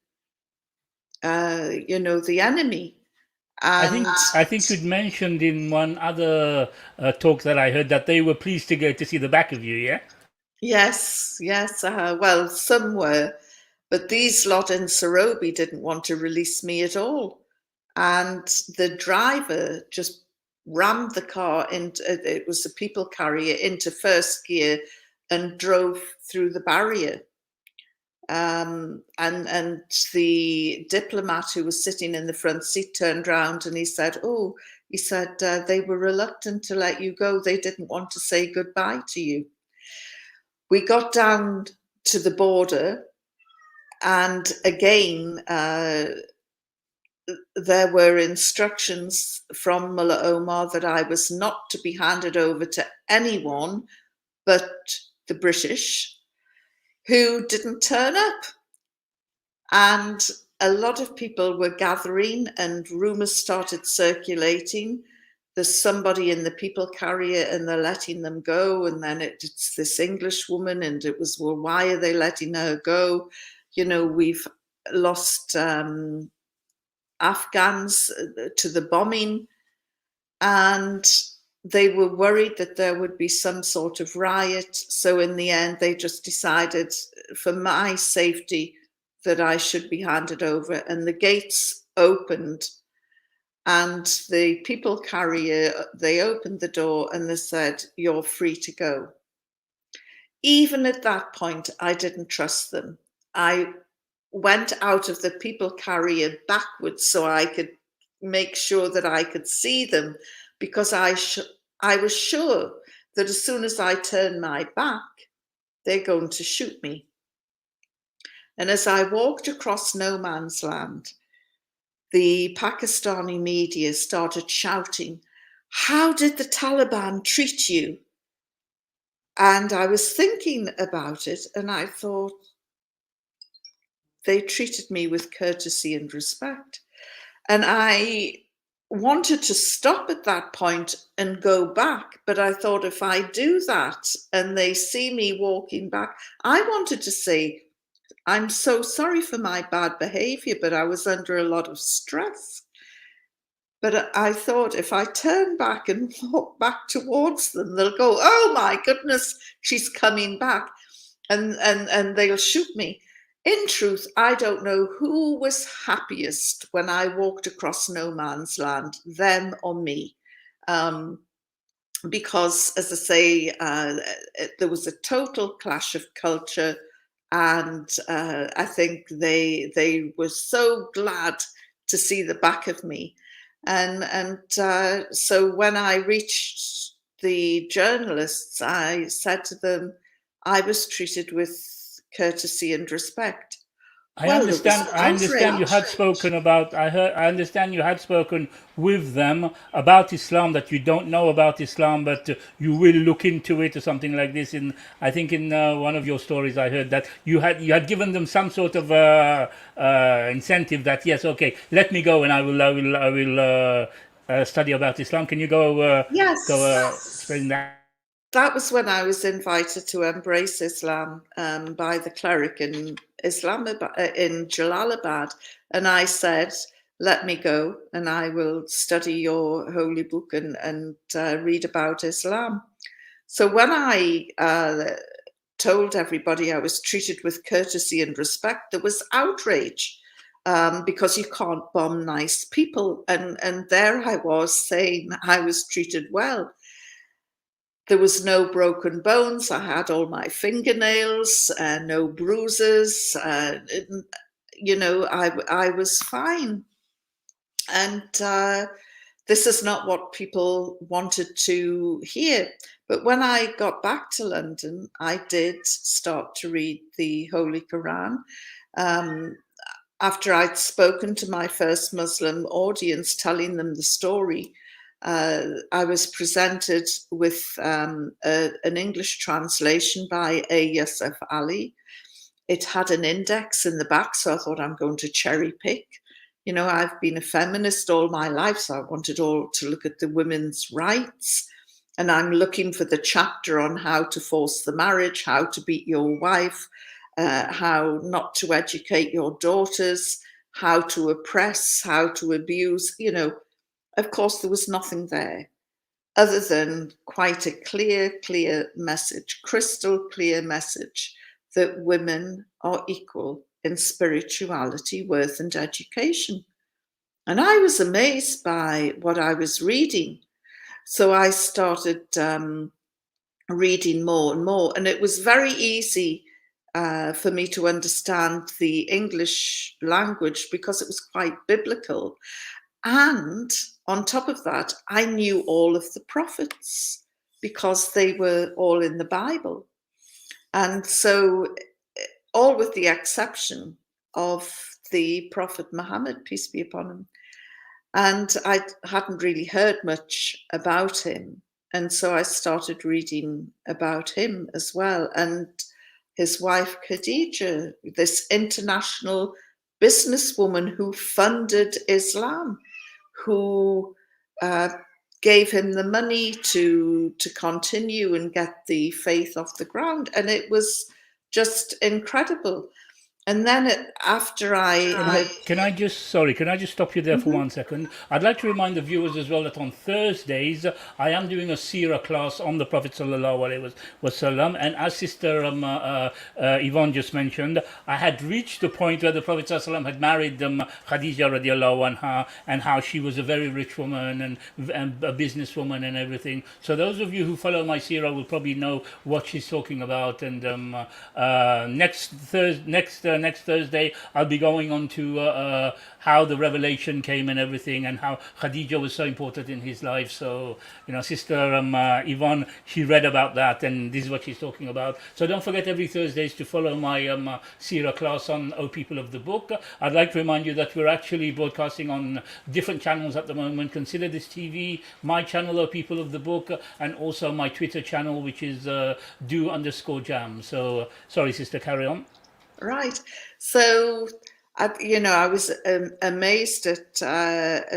you know, the enemy? And I think you'd mentioned in one other talk that I heard that they were pleased to go to see the back of you, yeah? yes, well, some were, but these lot in Sarobi didn't want to release me at all. And the driver just rammed the car into, it was a people carrier, into first gear and drove through the barrier. And the diplomat who was sitting in the front seat turned round and he said, they were reluctant to let you go. They didn't want to say goodbye to you. We got down to the border, and again, there were instructions from Mullah Omar that I was not to be handed over to anyone but the British, who didn't turn up. And a lot of people were gathering and rumours started circulating. There's somebody in the people carrier and they're letting them go. And then it's this English woman, and it was, well, why are they letting her go? You know, we've lost Afghans to the bombing, and they were worried that there would be some sort of riot. So in the end, they just decided, for my safety, that I should be handed over. And the gates opened, and the people carrier, they opened the door and they said, "You're free to go." Even at that point, I didn't trust them. I went out of the people carrier backwards so I could make sure that I could see them, because I was sure that as soon as I turn my back, they're going to shoot me. And as I walked across no man's land, the Pakistani media started shouting, "How did the Taliban treat you?" And I was thinking about it, and I thought, they treated me with courtesy and respect. And I wanted to stop at that point and go back, but I thought, if I do that and they see me walking back, I wanted to say, "I'm so sorry for my bad behavior, but I was under a lot of stress." But I thought, if I turn back and walk back towards them, they'll go, "Oh my goodness, she's coming back," and they'll shoot me. In truth, I don't know who was happiest when I walked across no man's land, them or me. Because, as I say, there was a total clash of culture, and I think they were so glad to see the back of me. And so when I reached the journalists, I said to them, I was treated with courtesy and respect. I Well, there was understand. I understand you had outrage. spoken about. I understand you had spoken with them about Islam, that you don't know about Islam, but you will look into it or something like this. In, I think in one of your stories, I heard that you had given them some sort of incentive that, yes, okay, let me go and I will study about Islam. Can you go Yes. explain that? That was when I was invited to embrace Islam by the cleric in in Jalalabad, and I said, "Let me go, and I will study your holy book and read about Islam." So when I told everybody I was treated with courtesy and respect, there was outrage, because you can't bomb nice people, and there I was saying I was treated well. There was no broken bones. I had all my fingernails, no bruises. I was fine. And this is not what people wanted to hear. But when I got back to London, I did start to read the Holy Quran. After I'd spoken to my first Muslim audience, telling them the story, I was presented with an English translation by A. Yusuf Ali. It had an index in the back, so I thought, I'm going to cherry pick. You know, I've been a feminist all my life, so I wanted all to look at the women's rights. And I'm looking for the chapter on how to force the marriage, how to beat your wife, how not to educate your daughters, how to oppress, how to abuse. Of course, there was nothing there other than quite a clear message, crystal clear message, that women are equal in spirituality, worth, and education. And I was amazed by what I was reading. So I started reading more and more, and it was very easy for me to understand the English language because it was quite biblical. And on top of that, I knew all of the prophets because they were all in the Bible. And so, all with the exception of the Prophet Muhammad, peace be upon him. And I hadn't really heard much about him. And so I started reading about him as well. And his wife, Khadija, this international businesswoman who funded Islam, who gave him the money to continue and get the faith off the ground. And it was just incredible. And then after Can I just stop you there for 1 second? I'd like to remind the viewers as well that on Thursdays I am doing a seerah class on the Prophet sallallahu alaihi wasallam, and as Sister Yvonne just mentioned, I had reached the point where the Prophet sallallahu alaihi wasallam had married Khadija radiallahu anha, and how she was a very rich woman and a businesswoman and everything. So those of you who follow my seerah will probably know what she's talking about. And next Thursday I'll be going on to how the revelation came and everything, and how Khadija was so important in his life. So, Sister Yvonne, she read about that, and this is what she's talking about. So don't forget every Thursdays to follow my seerah class on O People of the Book. I'd like to remind you that we're actually broadcasting on different channels at the moment. Consider This TV, my channel O People of the Book, and also my Twitter channel, which is do_jam. So sorry, sister, carry on. Right. So, I was amazed at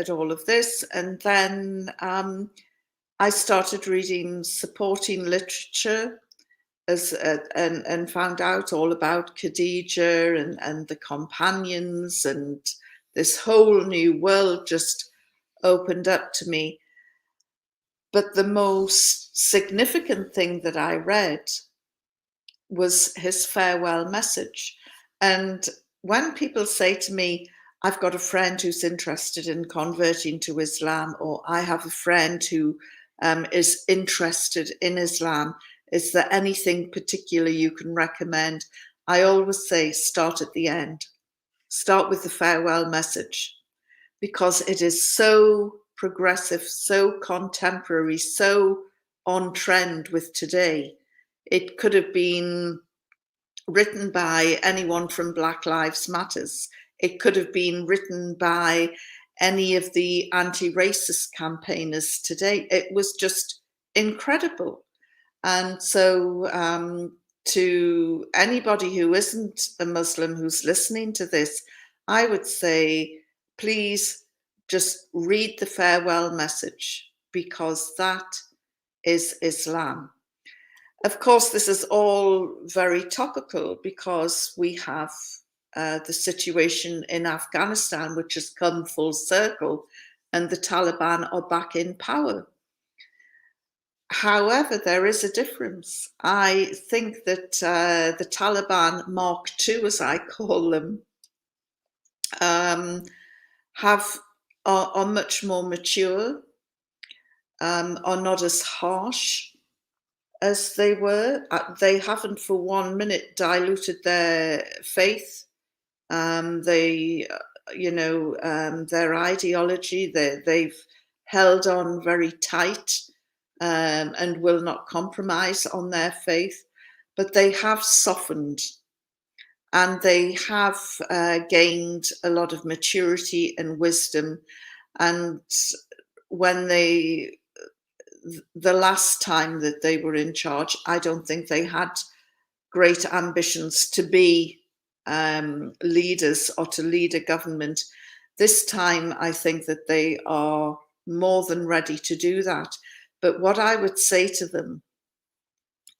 all of this. And then I started reading supporting literature and found out all about Khadija and the companions, and this whole new world just opened up to me. But the most significant thing that I read was his farewell message. And when people say to me, I've got a friend who's interested in converting to Islam, or I have a friend who is interested in Islam, is there anything particular you can recommend? I always say, start at the end. Start with the farewell message, because it is so progressive, so contemporary, so on trend with today. It could have been written by anyone from Black Lives Matters. It could have been written by any of the anti-racist campaigners today. It was just incredible. And so to anybody who isn't a Muslim who's listening to this, I would say, please just read the farewell message, because that is Islam. Of course, this is all very topical because we have the situation in Afghanistan, which has come full circle, and the Taliban are back in power. However, there is a difference. I think that the Taliban Mark II, as I call them, are much more mature, are not as harsh as they were. They haven't for 1 minute diluted their faith. Their ideology, they've held on very tight and will not compromise on their faith, but they have softened, and they have gained a lot of maturity and wisdom. And when the last time that they were in charge, I don't think they had great ambitions to be leaders or to lead a government. This time, I think that they are more than ready to do that. But what I would say to them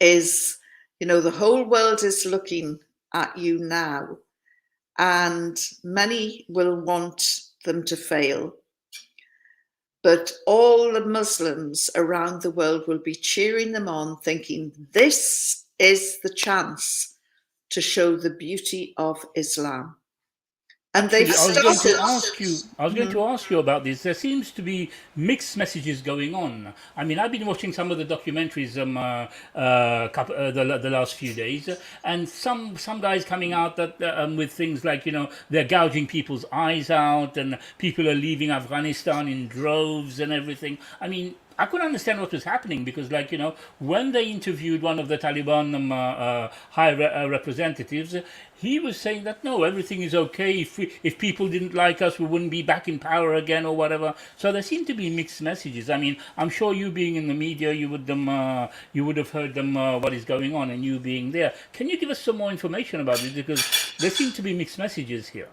is, the whole world is looking at you now, and many will want them to fail. But all the Muslims around the world will be cheering them on, thinking this is the chance to show the beauty of Islam. And I was going to ask you about this. There seems to be mixed messages going on. I mean, I've been watching some of the documentaries the last few days, and some guys coming out that with things like, they're gouging people's eyes out, and people are leaving Afghanistan in droves and everything. I mean, I couldn't understand what was happening because, like, when they interviewed one of the Taliban representatives, he was saying that no, everything is okay. If people didn't like us, we wouldn't be back in power again or whatever. So there seemed to be mixed messages. I mean, I'm sure you being in the media, you would have heard them what is going on, and you being there. Can you give us some more information about it, because there seem to be mixed messages here?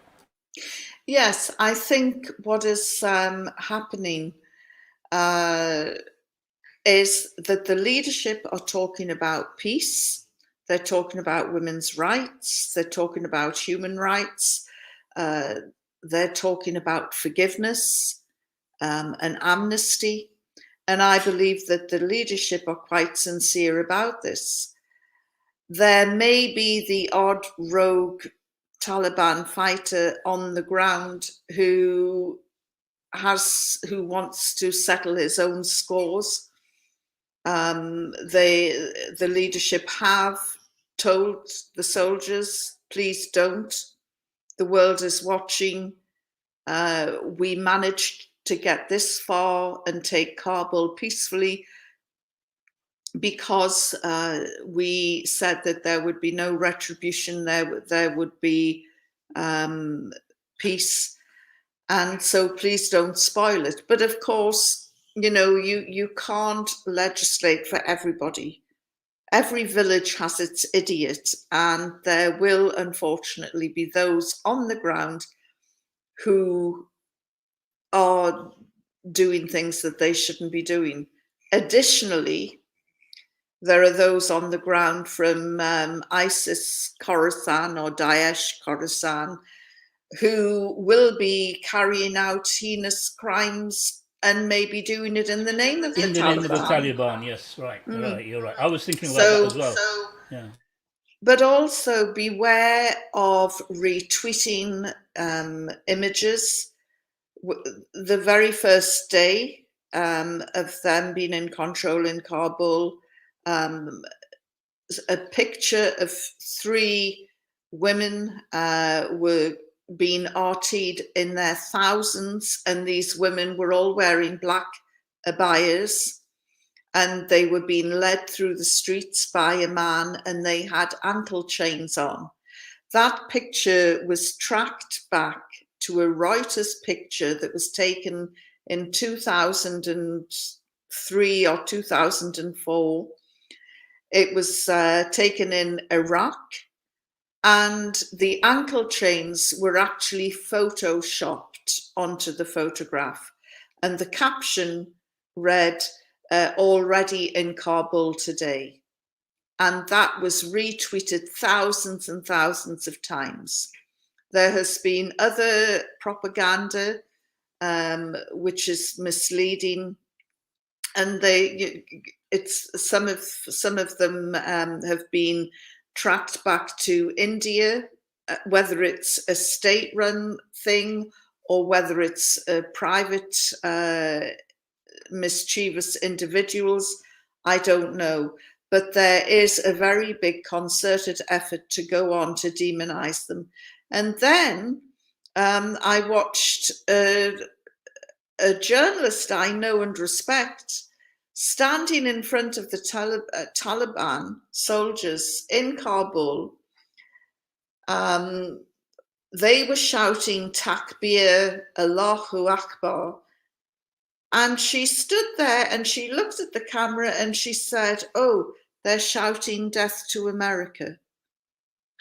Yes, I think what is happening is that the leadership are talking about peace, they're talking about women's rights, they're talking about human rights, they're talking about forgiveness and amnesty. And I believe that the leadership are quite sincere about this. There may be the odd rogue Taliban fighter on the ground who wants to settle his own scores. The leadership have told the soldiers, please don't. The world is watching. We managed to get this far and take Kabul peacefully because we said that there would be no retribution, there would be peace. And so please don't spoil it. But of course, you can't legislate for everybody. Every village has its idiot, and there will unfortunately be those on the ground who are doing things that they shouldn't be doing. Additionally, there are those on the ground from ISIS Khorasan or Daesh Khorasan who will be carrying out heinous crimes and maybe doing it in the name of the Taliban. In the name of the Taliban, yes, right, right, you're right. I was thinking about that as well. Yeah. But also beware of retweeting images. The very first day of them being in control in Kabul, a picture of 3 women were being artied in their thousands, and these women were all wearing black abayas, and they were being led through the streets by a man, and they had ankle chains on. That picture was tracked back to a Reuters picture that was taken in 2003 or 2004. It was taken in Iraq, and the ankle chains were actually photoshopped onto the photograph. And the caption read, already in Kabul today. And that was retweeted thousands and thousands of times. There has been other propaganda, which is misleading. And some of them have been tracked back to India, whether it's a state-run thing or whether it's a private mischievous individuals, I don't know. But there is a very big concerted effort to go on to demonize them. And then I watched a journalist I know and respect standing in front of the Taliban soldiers in Kabul. They were shouting Takbir, Allahu Akbar. And she stood there and she looked at the camera and she said, oh, they're shouting death to America.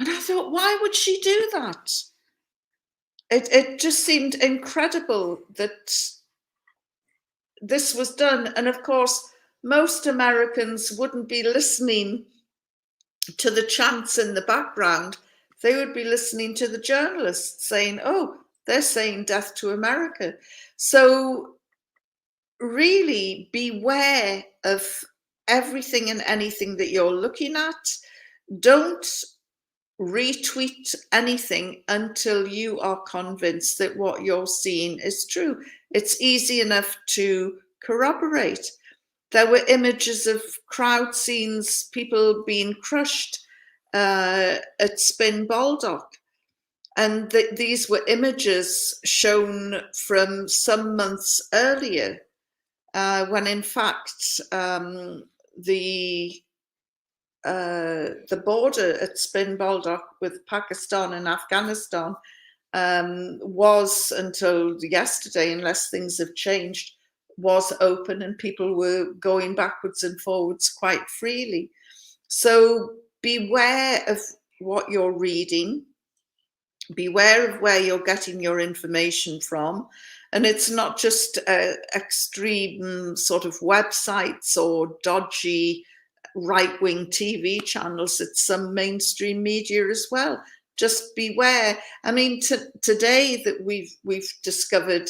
And I thought, why would she do that? It just seemed incredible that this was done. And of course, most Americans wouldn't be listening to the chants in the background. They would be listening to the journalists saying, oh, they're saying death to America. So really beware of everything and anything that you're looking at. Don't retweet anything until you are convinced that what you're seeing is true. It's easy enough to corroborate. There were images of crowd scenes, people being crushed at Spin Baldock. And these were images shown from some months earlier. when in fact the border at Spin Baldock with Pakistan and Afghanistan was, until yesterday, unless things have changed, was open and people were going backwards and forwards quite freely. So beware of what you're reading, beware of where you're getting your information from. And it's not just extreme sort of websites or dodgy right-wing TV channels, it's some mainstream media as well. Just beware. I mean, today that we've discovered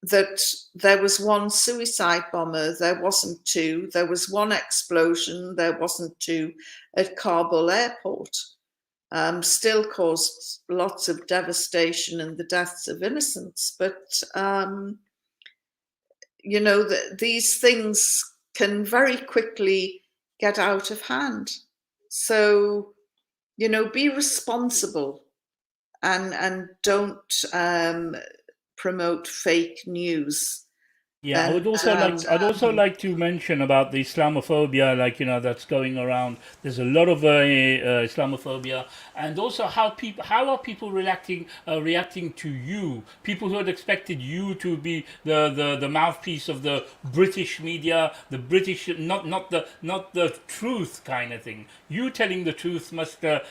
that there was one suicide bomber, there wasn't two. There was one explosion, there wasn't two, at Kabul airport. Still caused lots of devastation and the deaths of innocents. But, you know, these things can very quickly get out of hand. So, you know, be responsible and don't promote fake news. Yeah, And I'd also like to mention about the Islamophobia, like, you know, that's going around. There's a lot of Islamophobia, and also how are people reacting to you? People who had expected you to be the mouthpiece of the British media, the British, not the truth kind of thing. You telling the truth must have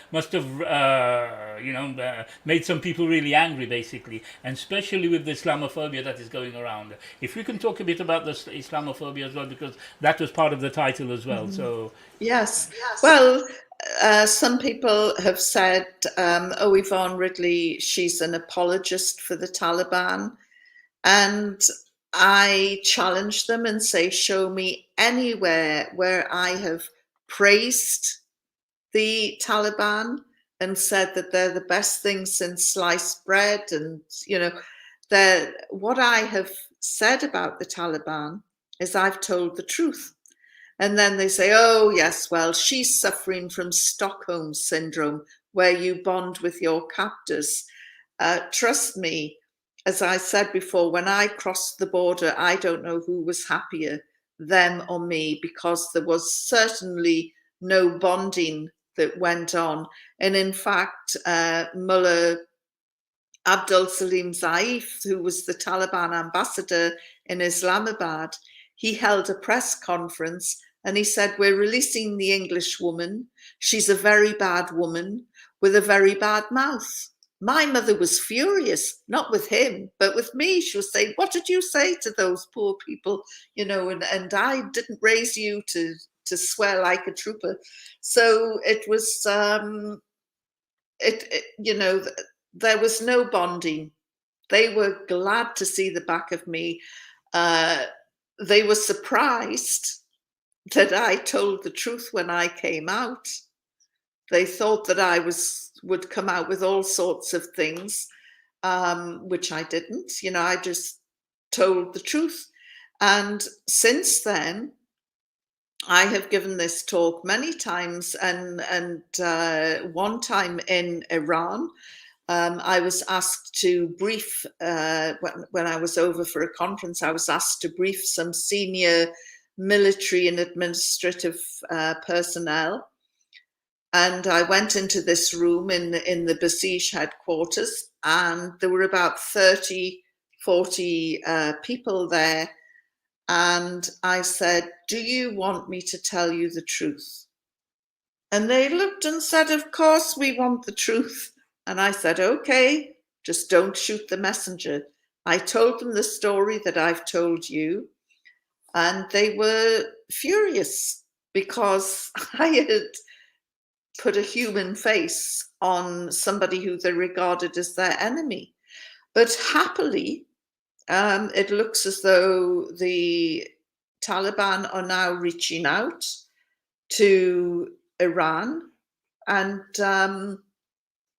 made some people really angry, basically, and especially with the Islamophobia that is going around. If we can talk a bit about the Islamophobia as well, because that was part of the title as well. So yes, well, some people have said, oh, Yvonne Ridley, she's an apologist for the Taliban. And I challenge them and say, show me anywhere where I have praised the Taliban and said that they're the best thing since sliced bread. And, you know, what I have said about the Taliban is I've told the truth. And then they say, oh, yes, well, she's suffering from Stockholm syndrome, where you bond with your captors. Trust me, as I said before, when I crossed the border, I don't know who was happier, them or me, because there was certainly no bonding that went on. And in fact, Mullah Abdul Salim Zaif, who was the Taliban ambassador in Islamabad, he held a press conference and he said, we're releasing the English woman. She's a very bad woman with a very bad mouth. My mother was furious, not with him, but with me. She was saying, what did you say to those poor people? You know, and I didn't raise you to swear like a trooper. So it was, you know, there was no bonding. They were glad to see the back of me. They were surprised that I told the truth when I came out. They thought that I would come out with all sorts of things, which I didn't. You know, I just told the truth. And since then, I have given this talk many times, and one time in Iran, I was asked to brief, when I was over for a conference, I was asked to brief some senior military and administrative personnel. And I went into this room in the Basij headquarters, and there were about 30, 40 people there. And I said, do you want me to tell you the truth? And they looked and said, of course we want the truth. And I said, okay, just don't shoot the messenger. I told them the story that I've told you, and they were furious because I had put a human face on somebody who they regarded as their enemy. But happily, it looks as though the Taliban are now reaching out to Iran, and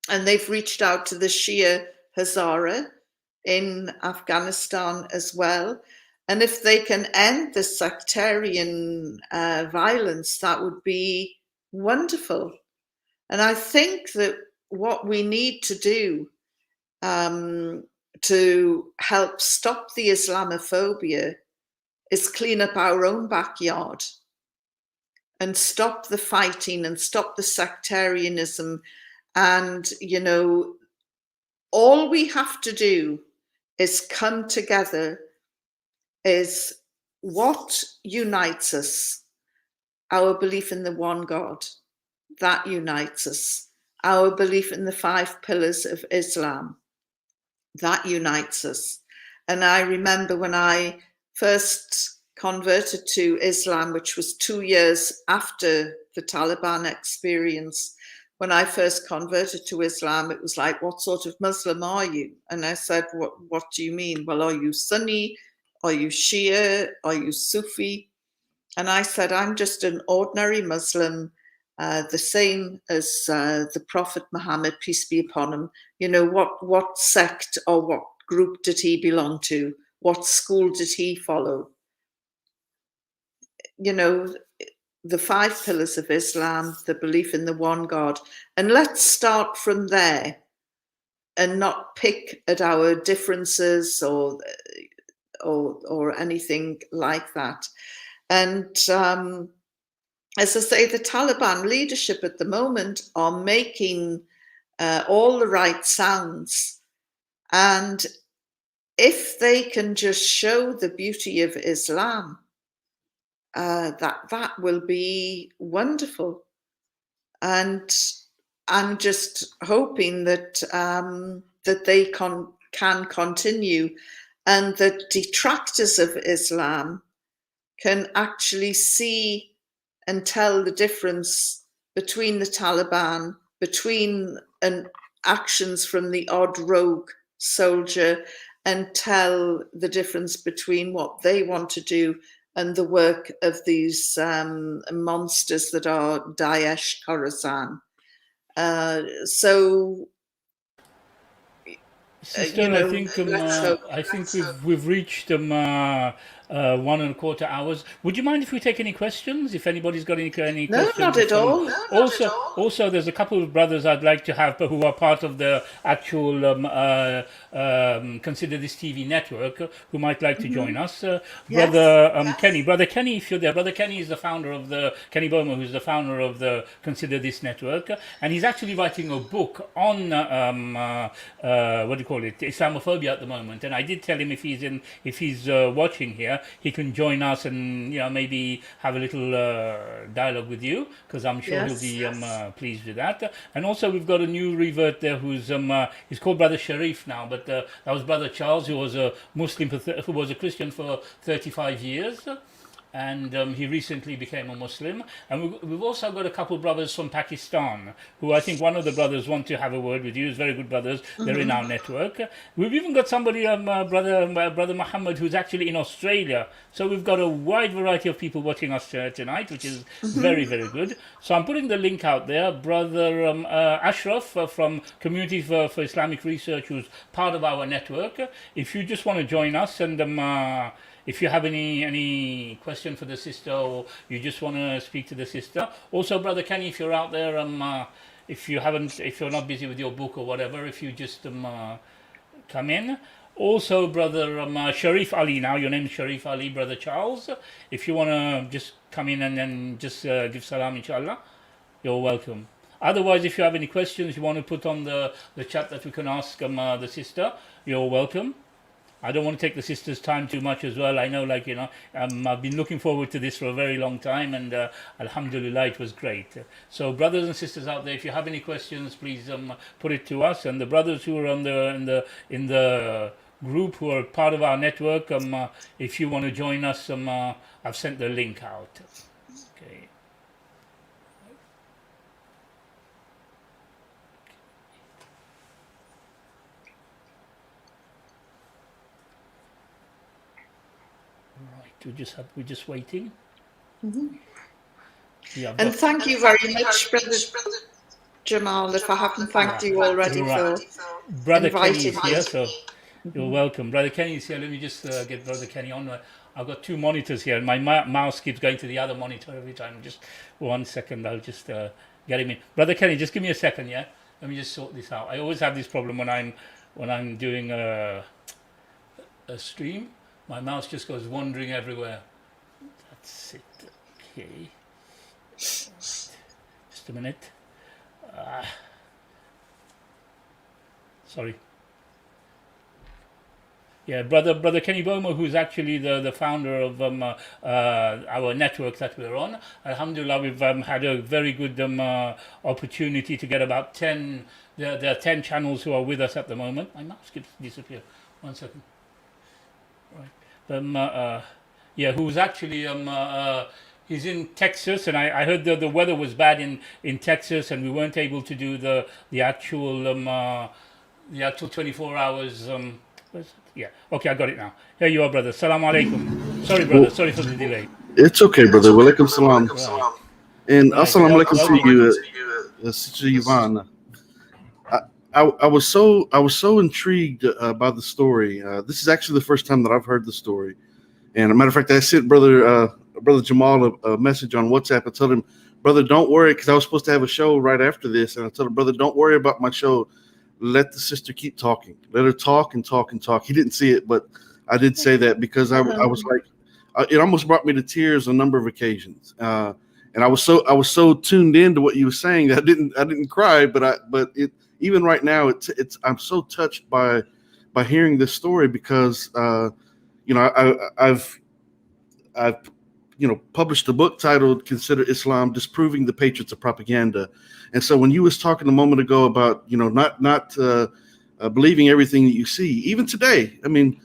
they've reached out to the Shia Hazara in Afghanistan as well. And if they can end the sectarian violence, that would be wonderful. And I think that what we need to do to help stop the Islamophobia is clean up our own backyard and stop the fighting and stop the sectarianism. And, you know, all we have to do is come together. Is what unites us? Our belief in the one God, that unites us. Our belief in the 5 pillars of Islam, that unites us. And I remember when I first converted to Islam, which was 2 years after the Taliban experience, when I first converted to Islam, it was like, what sort of Muslim are you? And I said, what do you mean? Well, are you Sunni? Are you Shia? Are you Sufi? And I said, I'm just an ordinary Muslim, the same as the Prophet Muhammad, peace be upon him. You know, what sect or what group did he belong to? What school did he follow? You know, the 5 pillars of Islam, the belief in the one God. And let's start from there and not pick at our differences or anything like that. And as I say, the Taliban leadership at the moment are making all the right sounds. And if they can just show the beauty of Islam, that will be wonderful. And I'm just hoping that that they can continue, and that detractors of Islam can actually see and tell the difference between the Taliban, between actions from the odd rogue soldier, and tell the difference between what they want to do and the work of these monsters that are Daesh Khorasan. So, Sister, you know, I think we've reached 1.25 hours. Would you mind if we take any questions? If anybody's got any no, questions? not at all. Also, there's a couple of brothers I'd like to have who are part of the actual Consider This TV network who might like to join us. Yes. Kenny, Brother Kenny, if you're there. Brother Kenny is the founder of Kenny Bowman, who's the founder of the Consider This network, and he's actually writing a book on what do you call it, Islamophobia at the moment. And I did tell him if he's watching here, he can join us and maybe have a little dialogue with you, because I'm sure he'll be pleased with that. And also we've got a new revert there who's he's called Brother Sharif now, but that was Brother Charles, who was a Muslim who was a Christian for 35 years. And he recently became a Muslim. And we've also got a couple of brothers from Pakistan, who I think one of the brothers want to have a word with you. It's very good brothers. They're in our network. We've even got somebody, Brother Muhammad, who's actually in Australia. So we've got a wide variety of people watching us tonight, which is very, very good. So I'm putting the link out there. Brother Ashraf from Community for Islamic Research, who's part of our network. If you just want to join us, and if you have any question for the sister, or you just want to speak to the sister. Also, Brother Kenny, if you're out there, if you're not busy with your book or whatever, if you just come in. Also, Brother Sharif Ali, now your name is Sharif Ali, Brother Charles. If you want to just come in and then just give salam, inshallah, you're welcome. Otherwise, if you have any questions you want to put on the chat that we can ask the sister, you're welcome. I don't want to take the sister's time too much as well. I know, like, I've been looking forward to this for a very long time, and alhamdulillah, it was great. So brothers and sisters out there, if you have any questions, please put it to us. And the brothers who are in the group, who are part of our network, if you want to join us, I've sent the link out. Okay. We're just waiting. Yeah, and thank you very much, Brother Jamal, if I haven't thanked you already for Brother inviting Kenny is here, so you're welcome. Brother Kenny is here. Let me just get Brother Kenny on. I've got 2 monitors here, and my mouse keeps going to the other monitor every time. Just 1 second, I'll just get him in. Brother Kenny, just give me a second, yeah? Let me just sort this out. I always have this problem when I'm when I'm doing a stream, my mouse just goes wandering everywhere. That's it. Okay. Just a minute. Sorry. Yeah, brother Kenny Boma, who's actually the founder of our network that we're on. Alhamdulillah, we've had a very good opportunity to get about 10. There are 10 channels who are with us at the moment. My mouse keeps disappear. 1 second. Right. Yeah, who's actually he's in Texas, and I heard the weather was bad in Texas, and we weren't able to do the actual 24 hours. Yeah. Okay, I got it now. Here you are, brother. Salam alaikum. Sorry, brother. Sorry for the delay. It's okay, brother. Walaikum salam. Right. And Right. assalamu alaikum Well, to you, Sister Yvonne. I was so intrigued by the story. This is actually the first time that I've heard the story. And a matter of fact, I sent brother Jamal a message on WhatsApp. I told him, brother, don't worry, because I was supposed to have a show right after this. And I told him, brother, don't worry about my show. Let the sister keep talking. Let her talk and talk and talk. He didn't see it, but I did say that because I was like, it almost brought me to tears on a number of occasions. And I was so tuned into what you were saying that I didn't cry, but it even right now I'm so touched by hearing this story because I've published a book titled "Consider Islam Disproving the Patriots of Propaganda," and so when you was talking a moment ago about not believing everything that you see, even today, I mean,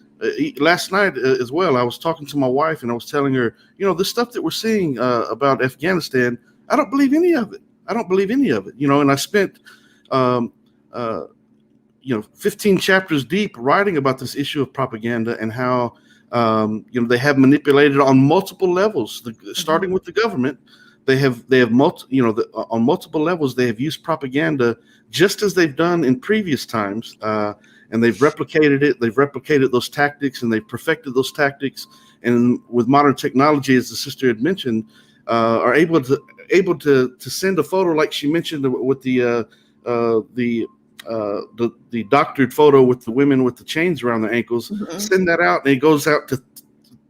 last night as well, I was talking to my wife and I was telling her, the stuff that we're seeing about Afghanistan, I don't believe any of it. And I spent 15 chapters deep writing about this issue of propaganda and how they have manipulated on multiple levels, starting with the government. They have on multiple levels they have used propaganda just as they've done in previous times, and they've replicated it. They've replicated those tactics and they've perfected those tactics. And with modern technology, as the sister had mentioned, are able to send a photo like she mentioned with the doctored photo with the women with the chains around their ankles. Send that out, and it goes out to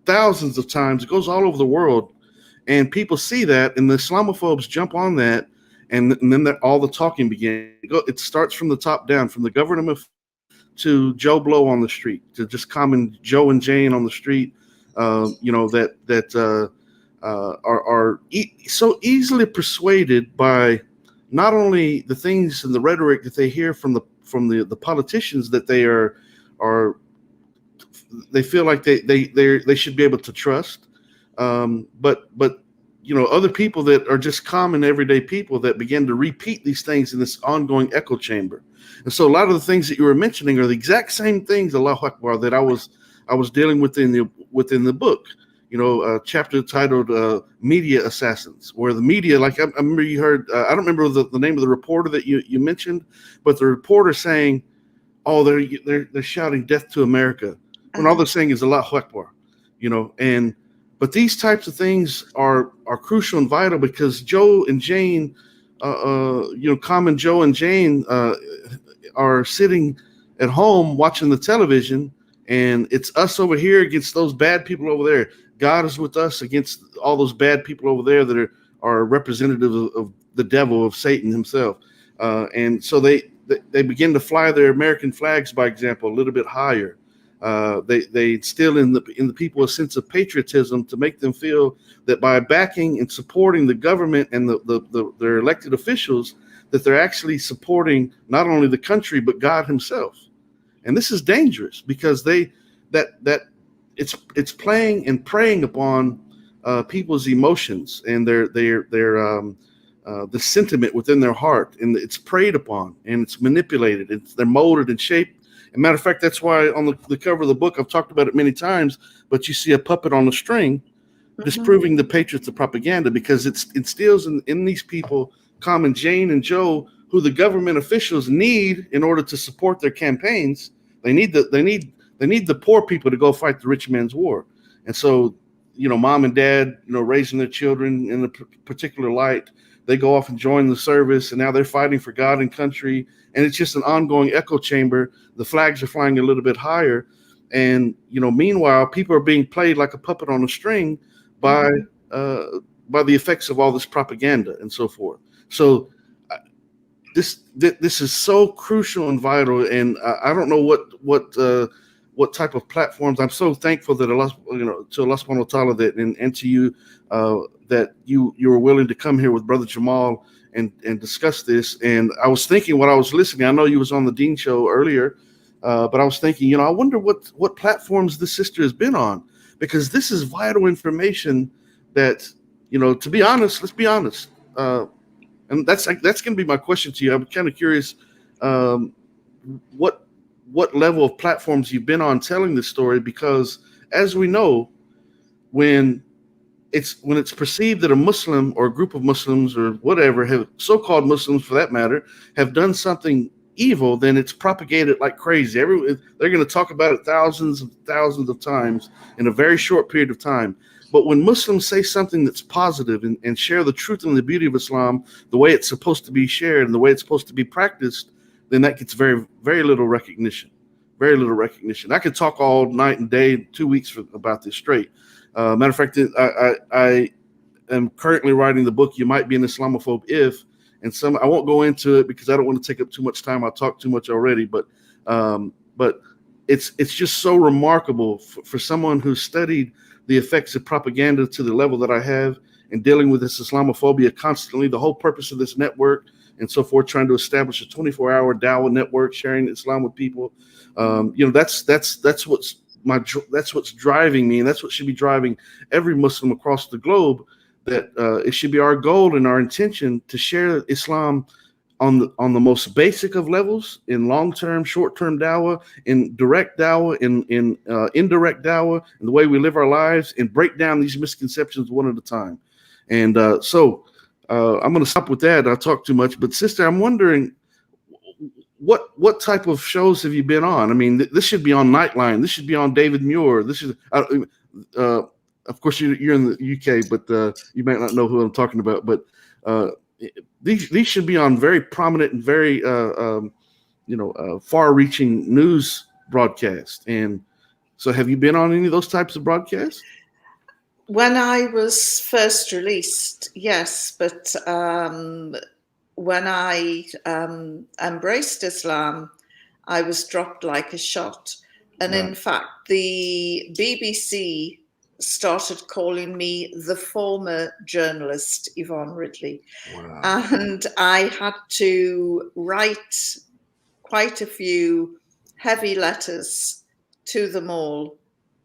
thousands of times. It goes all over the world, and people see that, and the Islamophobes jump on that, and then all the talking began. It starts from the top down, from the government to Joe Blow on the street, to just common Joe and Jane on the street. That are so easily persuaded by not only the things and the rhetoric that they hear from the politicians, that they feel like they should be able to trust, but other people that are just common everyday people that begin to repeat these things in this ongoing echo chamber. And so a lot of the things that you were mentioning are the exact same things, Allahu Akbar, that I was dealing with within the book. Chapter titled "Media Assassins," where the media, like I remember you heard, I don't remember the name of the reporter that you mentioned, but the reporter saying, "Oh, they're shouting death to America," when all they're saying is Allahu Akbar, but these types of things are crucial and vital because Joe and Jane, common Joe and Jane, are sitting at home watching the television, and it's us over here against those bad people over there. God is with us against all those bad people over there that are representative of the devil, of Satan himself. And so they begin to fly their American flags, by example, a little bit higher. They instill in the people a sense of patriotism to make them feel that by backing and supporting the government and their elected officials, that they're actually supporting not only the country but God himself. And this is dangerous because it's playing and preying upon people's emotions and the sentiment within their heart, and it's preyed upon and it's manipulated. They're molded and shaped. As a matter of fact, that's why on the cover of the book, I've talked about it many times, but you see a puppet on a string disproving the patriots of propaganda, because it instills in these people, common Jane and Joe, who the government officials need in order to support their campaigns. They need the poor people to go fight the rich man's war. And so, mom and dad, raising their children in a particular light, they go off and join the service, and now they're fighting for God and country, and it's just an ongoing echo chamber. The flags are flying a little bit higher, and meanwhile, people are being played like a puppet on a string by the effects of all this propaganda and so forth. So this is so crucial and vital, and I don't know what type of platforms. I'm so thankful that Allah, to Allah subhanahu wa ta'ala, that and to you, that you were willing to come here with Brother Jamal and discuss this. And I was thinking, while I was listening, I know you was on the Dean show earlier, but I was thinking, I wonder what platforms this sister has been on, because this is vital information that, to be honest, let's be honest. And that's going to be my question to you. I'm kind of curious, what level of platforms you've been on telling this story, because as we know, when it's perceived that a Muslim or a group of Muslims or whatever, have so-called Muslims for that matter, have done something evil, then it's propagated like crazy. They're going to talk about it thousands of times in a very short period of time. But when Muslims say something that's positive and share the truth and the beauty of Islam, the way it's supposed to be shared and the way it's supposed to be practiced, then that gets very, very little recognition. Very little recognition. I could talk all night and day, 2 weeks about this straight. Matter of fact, I am currently writing the book, You Might Be an Islamophobe If, and I won't go into it because I don't want to take up too much time. I'll talk too much already, but it's just so remarkable for someone who studied the effects of propaganda to the level that I have, and dealing with this Islamophobia constantly. The whole purpose of this network and so forth, trying to establish a 24-hour Dawah network, sharing Islam with people. That's what's driving me, and that's what should be driving every Muslim across the globe. That it should be our goal and our intention to share Islam on the most basic of levels, in long-term, short-term dawah, in direct dawah, in indirect dawah, in the way we live our lives, and break down these misconceptions one at a time. And so I'm going to stop with that. I talk too much, but sister, I'm wondering, what type of shows have you been on? I mean, this should be on Nightline. This should be on David Muir. This is, of course, you're in the UK, but you might not know who I'm talking about. But these should be on very prominent and very far-reaching news broadcasts. And so, have you been on any of those types of broadcasts? When I was first released, yes, but when I embraced Islam, I was dropped like a shot. And in fact, the BBC started calling me the former journalist Yvonne Ridley. Wow. And I had to write quite a few heavy letters to them all,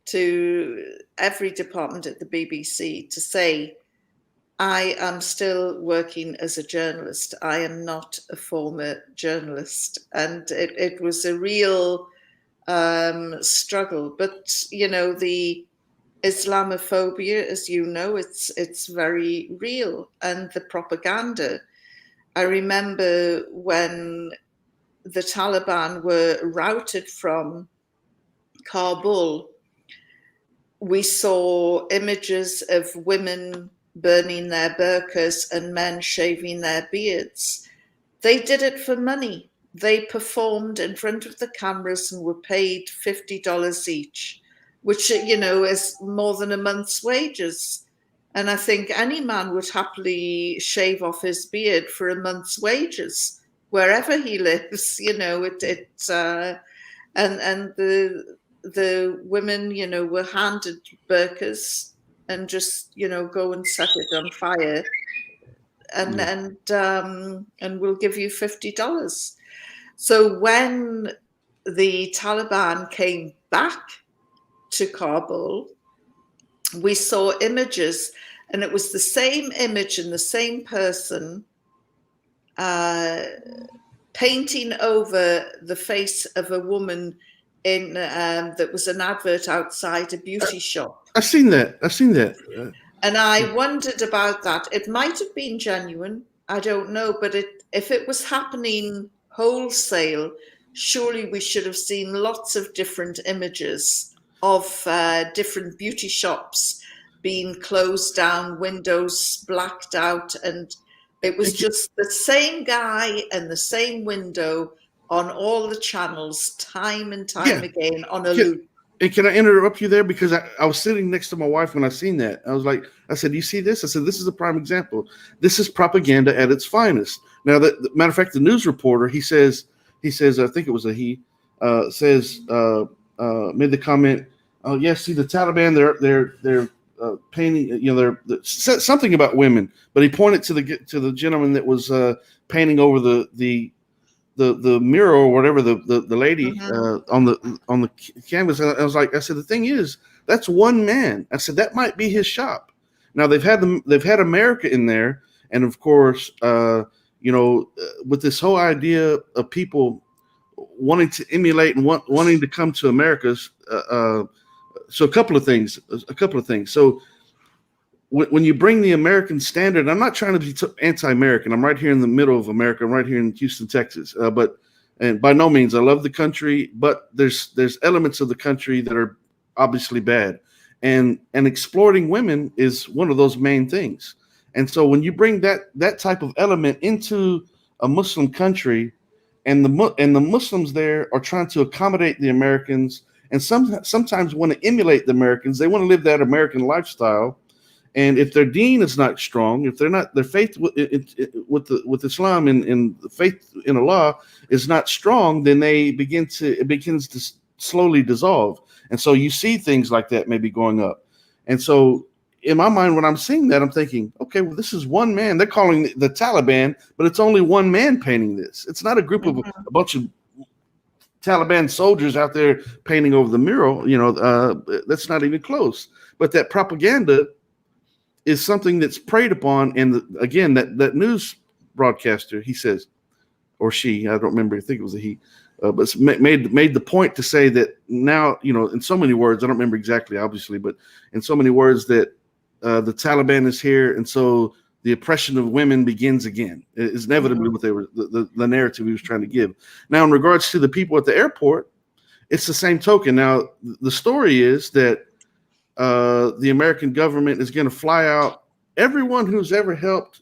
to every department at the BBC, to say, I am still working as a journalist. I am not a former journalist. And it was a real struggle. But, the Islamophobia, as you know, it's very real. And the propaganda. I remember when the Taliban were routed from Kabul, we saw images of women burning their burqas and men shaving their beards. They did it for money. They performed in front of the cameras and were paid $50 each, which, is more than a month's wages. And I think any man would happily shave off his beard for a month's wages, wherever he lives, and the women, were handed burqas and just, go and set it on fire, and we'll give you $50. So when the Taliban came back to Kabul, we saw images, and it was the same image and the same person painting over the face of a woman in that was an advert outside a beauty shop. I've seen that. And I wondered about that. It might have been genuine. I don't know. But if it was happening wholesale, surely we should have seen lots of different images of different beauty shops being closed down, windows blacked out, and It was just the same guy and the same window on all the channels, time and time again on a loop. And can I interrupt you there? Because I was sitting next to my wife when I seen that. I said, you see this? I said, this is a prime example. This is propaganda at its finest. Now, matter of fact, the news reporter, he says, I think it was a he, made the comment, oh, yes, see the Taliban, they're painting, they're something about women, but he pointed to the gentleman that was painting over the mural or whatever, the lady on the canvas. And I said, the thing is, that's one man. I said, that might be his shop. Now they've had America in there, and of course, with this whole idea of people wanting to emulate and wanting to come to America's. So a couple of things. So when you bring the American standard, I'm not trying to be anti-American. I'm right here in the middle of America. I'm right here in Houston, Texas. And by no means, I love the country, but there's elements of the country that are obviously bad, and exploiting women is one of those main things. And so when you bring that type of element into a Muslim country, and the Muslims there are trying to accommodate the Americans, and sometimes want to emulate the Americans, they want to live that American lifestyle. And if their deen is not strong, if their faith with Islam and the faith in Allah is not strong, then it begins to slowly dissolve. And so you see things like that maybe going up. And so in my mind, when I'm seeing that, I'm thinking, okay, well, this is one man. They're calling the Taliban, but it's only one man painting this. It's not a group of a bunch of Taliban soldiers out there painting over the mural. That's not even close. But that propaganda is something that's preyed upon. And again, that news broadcaster, he says, or she, I don't remember, I think it was a he, but made the point to say that now, in so many words, I don't remember exactly, obviously, but in so many words that the Taliban is here. And so the oppression of women begins again. Is inevitably what they were, the narrative he was trying to give. Now, in regards to the people at the airport, it's the same token. Now, the story is that the American government is going to fly out everyone who's ever helped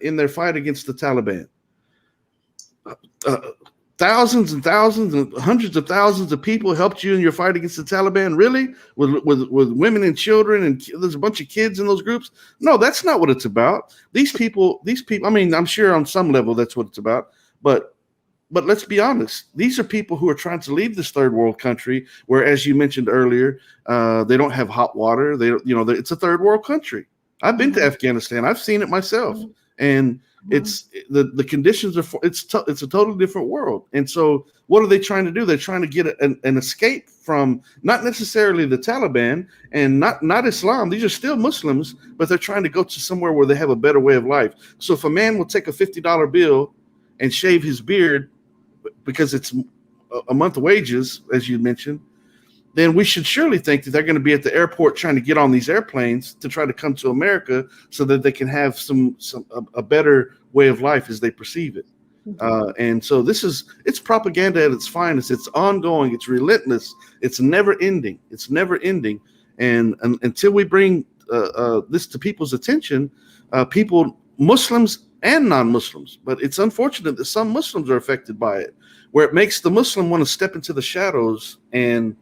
in their fight against the Taliban. Thousands and thousands and hundreds of thousands of people helped you in your fight against the Taliban. Really? With women and children, and there's a bunch of kids in those groups? No, that's not what it's about. These people, I mean, I'm sure on some level that's what it's about, but let's be honest. These are people who are trying to leave this third world country where, as you mentioned earlier, they don't have hot water. It's a third world country. I've been to Afghanistan. I've seen it myself. And it's the conditions it's a totally different world. And so what are they trying to do? They're trying to get an escape from not necessarily the Taliban and not Islam. These are still Muslims, but they're trying to go to somewhere where they have a better way of life. So if a man will take a $50 bill and shave his beard because it's a month of wages, as you mentioned, then we should surely think that they're going to be at the airport trying to get on these airplanes to try to come to America so that they can have a better way of life as they perceive it. And so it's propaganda at its finest. It's ongoing. It's relentless. It's never ending. And until we bring this to people's attention, people, Muslims and non-Muslims, but it's unfortunate that some Muslims are affected by it, where it makes the Muslim want to step into the shadows and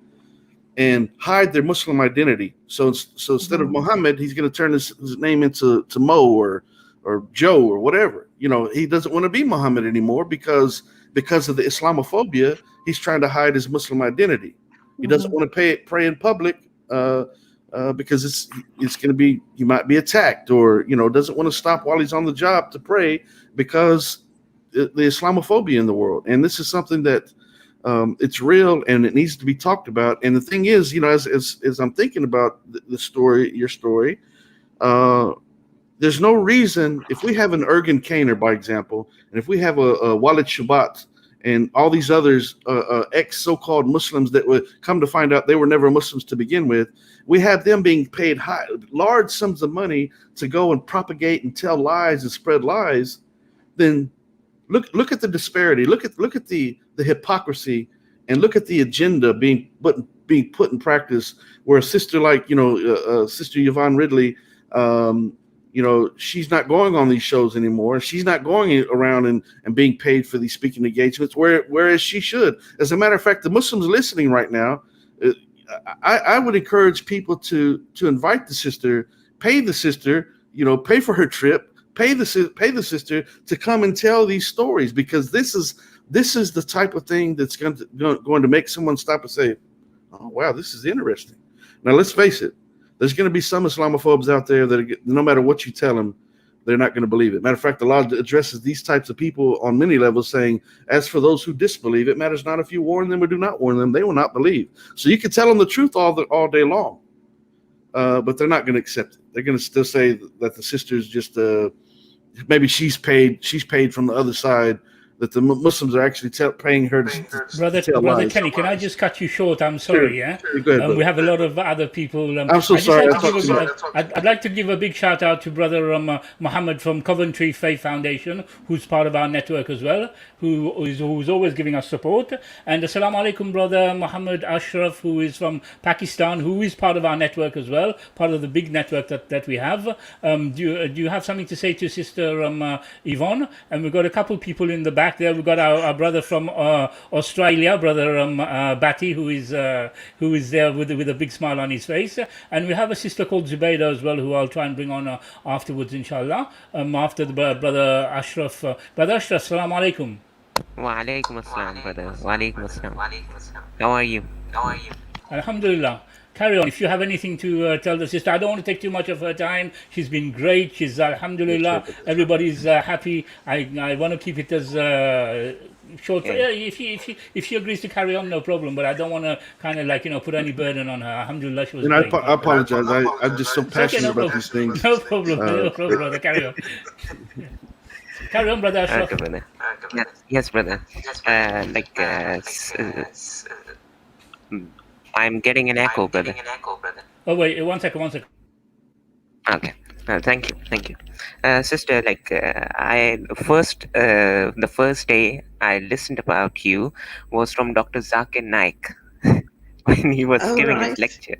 hide their Muslim identity. So instead of Muhammad, he's going to turn his name into Mo or Joe or whatever. He doesn't want to be Muhammad anymore because of the Islamophobia. He's trying to hide his Muslim identity. He doesn't want to pray in public because it's going to be, he might be attacked, or doesn't want to stop while he's on the job to pray because the Islamophobia in the world. And this is something that it's real and it needs to be talked about. And the thing is, as I'm thinking about the story, your story, there's no reason, if we have an Ergen Kaner, by example, and if we have a Walid Shubat and all these others, ex-so-called Muslims that would come to find out they were never Muslims to begin with, we have them being paid large sums of money to go and propagate and tell lies and spread lies, then look at the disparity, look at the hypocrisy, and look at the agenda being put in practice, where a sister like Sister Yvonne Ridley she's not going on these shows anymore. She's not going around and being paid for these speaking engagements, whereas she should. As a matter of fact, the Muslims listening right now, I would encourage people to invite the sister, pay the sister, pay for her trip, pay the sister to come and tell these stories, because this is the type of thing that's going to make someone stop and say, "Oh wow, this is interesting." Now let's face it. There's going to be some Islamophobes out there that no matter what you tell them, they're not going to believe it. Matter of fact, the law addresses these types of people on many levels, saying, as for those who disbelieve, it matters not if you warn them or do not warn them, they will not believe. So you can tell them the truth all day long, but they're not going to accept it. They're going to still say that the sister's just maybe she's paid from the other side, that the Muslims are actually paying her to Brother lies. Kenny, can I just cut you short? I'm sorry, Sure. yeah? Go ahead, We have a lot of other people. I'm so sorry. I'd like to give a big shout out to Brother Muhammad from Coventry Faith Foundation, who's part of our network as well, who's always giving us support. And Assalamu alaikum, Brother Muhammad Ashraf, who is from Pakistan, who is part of our network as well, part of the big network that we have. Do you have something to say to Sister Yvonne? And we've got a couple people in the back there. We've got our brother from Australia, Brother Batty, who is there with a big smile on his face. And we have a sister called Zubaydah as well, who I'll try and bring on afterwards, inshallah. After the Brother Ashraf. Brother Ashraf, Assalamu alaikum. Wa alaikum assalam, brother. Wa alaikum assalam. How are you? Alhamdulillah. Carry on. If you have anything to tell the sister, I don't want to take too much of her time. She's been great. She's alhamdulillah. Everybody's happy. I want to keep it as short. Yeah, if she agrees to carry on, no problem. But I don't want to kind of put any burden on her. Alhamdulillah, she was great. I apologize. I'm just so passionate about these things. No problem, brother. Carry on. Carry on, Brother Ashraf. Okay, brother. Yes, brother. I'm getting an echo, brother. Oh wait, one second. Okay. Thank you. Sister, the first day I listened about you was from Dr. Zakir Naik when he was giving his lecture.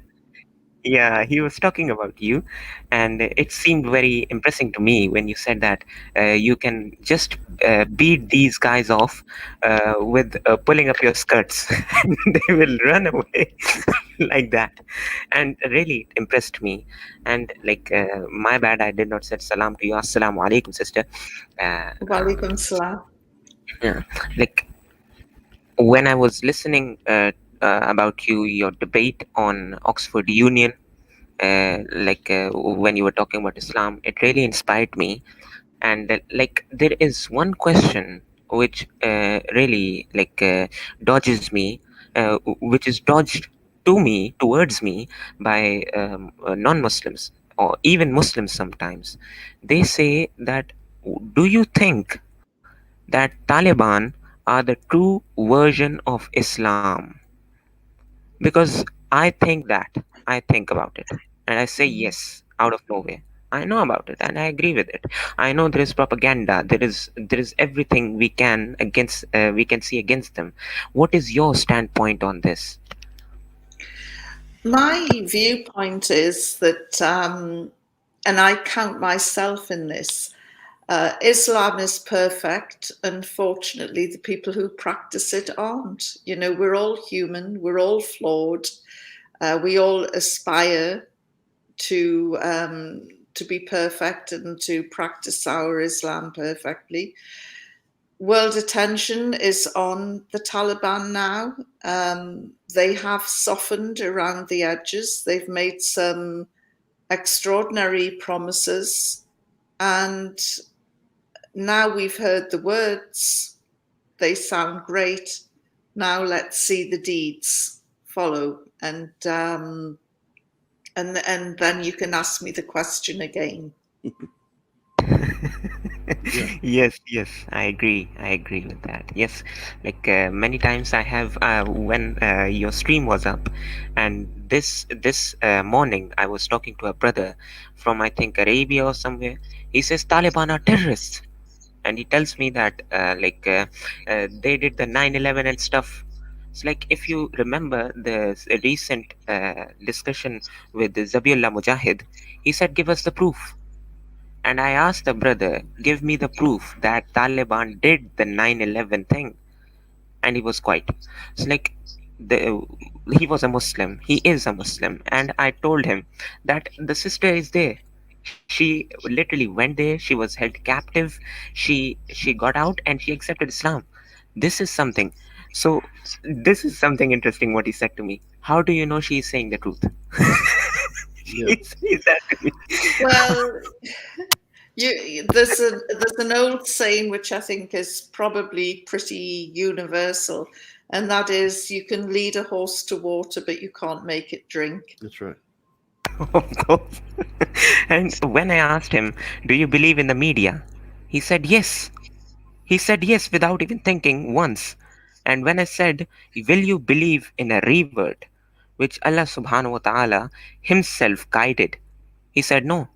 Yeah, he was talking about you, and it seemed very impressive to me when you said that you can just beat these guys off with pulling up your skirts and they will run away like that. And really it impressed me. And my bad, I did not say salam to you. Assalamu alaikum, sister. Wa alaikum salam. Yeah, when I was listening about your debate on Oxford Union, when you were talking about Islam, it really inspired me. And there is one question which really dodges me, which is dodged towards me by non-Muslims or even Muslims sometimes. They say that, do you think that Taliban are the true version of Islam? Because I think about it, and I say yes out of nowhere. I know about it and I agree with it. I know there is propaganda. There is everything we can see against them. What is your standpoint on this? My viewpoint is that, and I count myself in this, Islam is perfect. Unfortunately, the people who practice it aren't. We're all human. We're all flawed. We all aspire to be perfect and to practice our Islam perfectly. World attention is on the Taliban now. They have softened around the edges. They've made some extraordinary promises, and now we've heard the words. They sound great. Now let's see the deeds follow, and then you can ask me the question again. Yes, I agree with that. Yes, many times I have when your stream was up, and this morning I was talking to a brother from, I think, Arabia or somewhere. He says Taliban are terrorists, and he tells me that they did the 9/11 and stuff. It's if you remember the recent discussion with Zabiullah Mujahid, he said, give us the proof. And I asked the brother, give me the proof that Taliban did the 9/11 thing. And he was quiet. It's like the he was a Muslim. He is a Muslim. And I told him that the sister is there. She literally went there. She was held captive. She got out and she accepted Islam. This is something. So this is something interesting. What he said to me. How do you know she is saying the truth? Yeah. He said to me. Well, there's an old saying which I think is probably pretty universal, and that is, you can lead a horse to water, but you can't make it drink. That's right. Of course. And when I asked him, do you believe in the media? He said yes. He said yes without even thinking once. And when I said, will you believe in a revert, which Allah subhanahu wa ta'ala himself guided? He said no.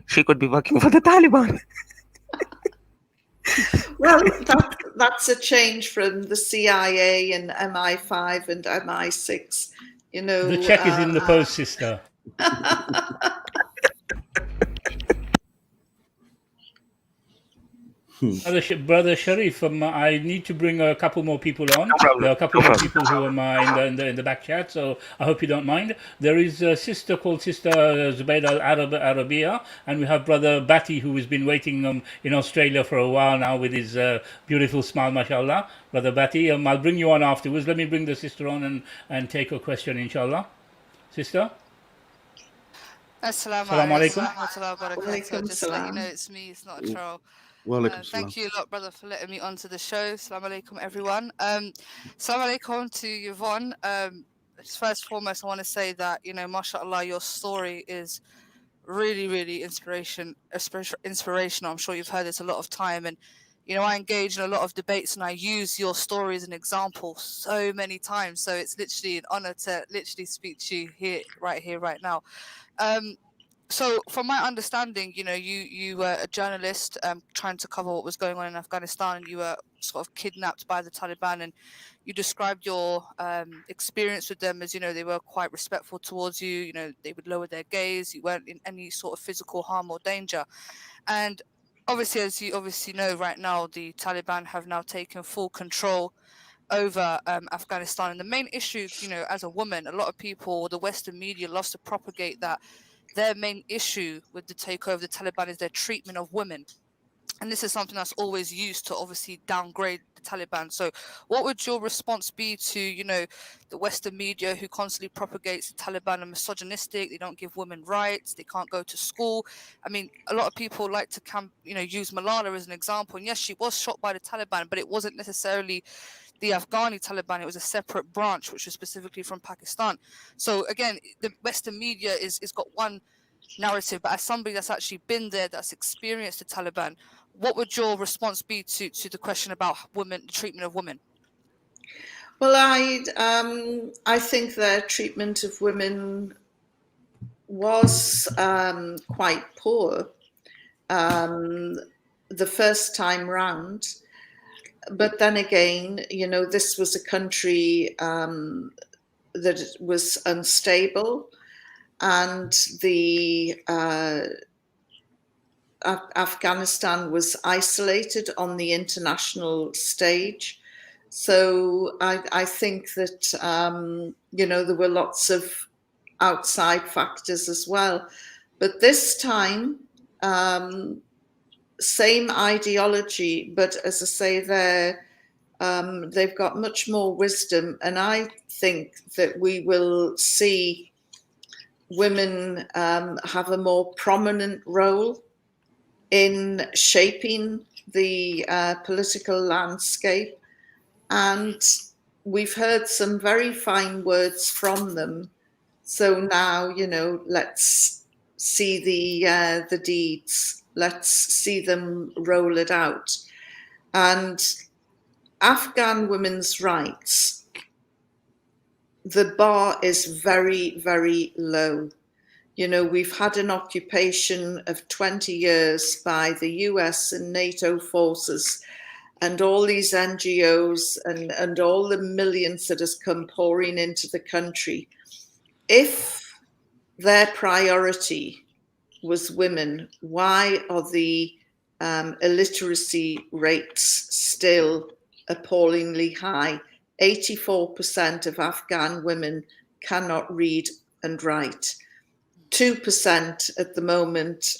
She could be working for the Taliban. Well, that's a change from the CIA and MI5 and MI6. You know, The check is in the post, sister. Brother Sharif, I need to bring a couple more people on. There are a couple more people who are in the back chat, so I hope you don't mind. There is a sister called Sister Zubayda Arabia, and we have Brother Batty, who has been waiting in Australia for a while now with his beautiful smile, mashallah. Brother Batty, I'll bring you on afterwards. Let me bring the sister on and take a question, inshallah. Sister? Assalamu alaikum. warahmatullahi wabarakatuh. Just to let you know, it's me, it's not a troll. Thank you a lot, brother, for letting me onto the show. Assalamu alaikum, everyone. Assalamu alaikum to Yvonne. First and foremost, I want to say that, mashallah, your story is really, really inspirational. I'm sure you've heard this a lot of time. And, I engage in a lot of debates and I use your story as an example so many times. So it's literally an honor to literally speak to you right now. So from my understanding, you were a journalist trying to cover what was going on in Afghanistan, and you were sort of kidnapped by the Taliban, and you described your experience with them as, they were quite respectful towards you, they would lower their gaze, you weren't in any sort of physical harm or danger. And obviously, as you obviously know right now, the Taliban have now taken full control over Afghanistan. And the main issue, as a woman, a lot of people, the Western media loves to propagate that their main issue with the takeover of the Taliban is their treatment of women. And this is something that's always used to obviously downgrade the Taliban. So what would your response be to, the Western media who constantly propagates the Taliban are misogynistic, they don't give women rights, they can't go to school? I mean, a lot of people like to use Malala as an example. And yes, she was shot by the Taliban, but it wasn't necessarily the Afghani Taliban. It was a separate branch, which was specifically from Pakistan. So again, the Western media is got one narrative, but as somebody that's actually been there, that's experienced the Taliban, what would your response be to the question about women, the treatment of women? Well, I think their treatment of women was quite poor the first time round. But then again, this was a country that was unstable, and the Afghanistan was isolated on the international stage. So I think that, there were lots of outside factors as well. But this time, same ideology, but as I say, they've got much more wisdom, and I think that we will see women have a more prominent role in shaping the political landscape. And we've heard some very fine words from them. So now, let's see the deeds. Let's see them roll it out. And Afghan women's rights, the bar is very, very low. We've had an occupation of 20 years by the US and NATO forces and all these NGOs and all the millions that has come pouring into the country. If their priority was women. Why are the illiteracy rates still appallingly high? 84% of Afghan women cannot read and write. 2% at the moment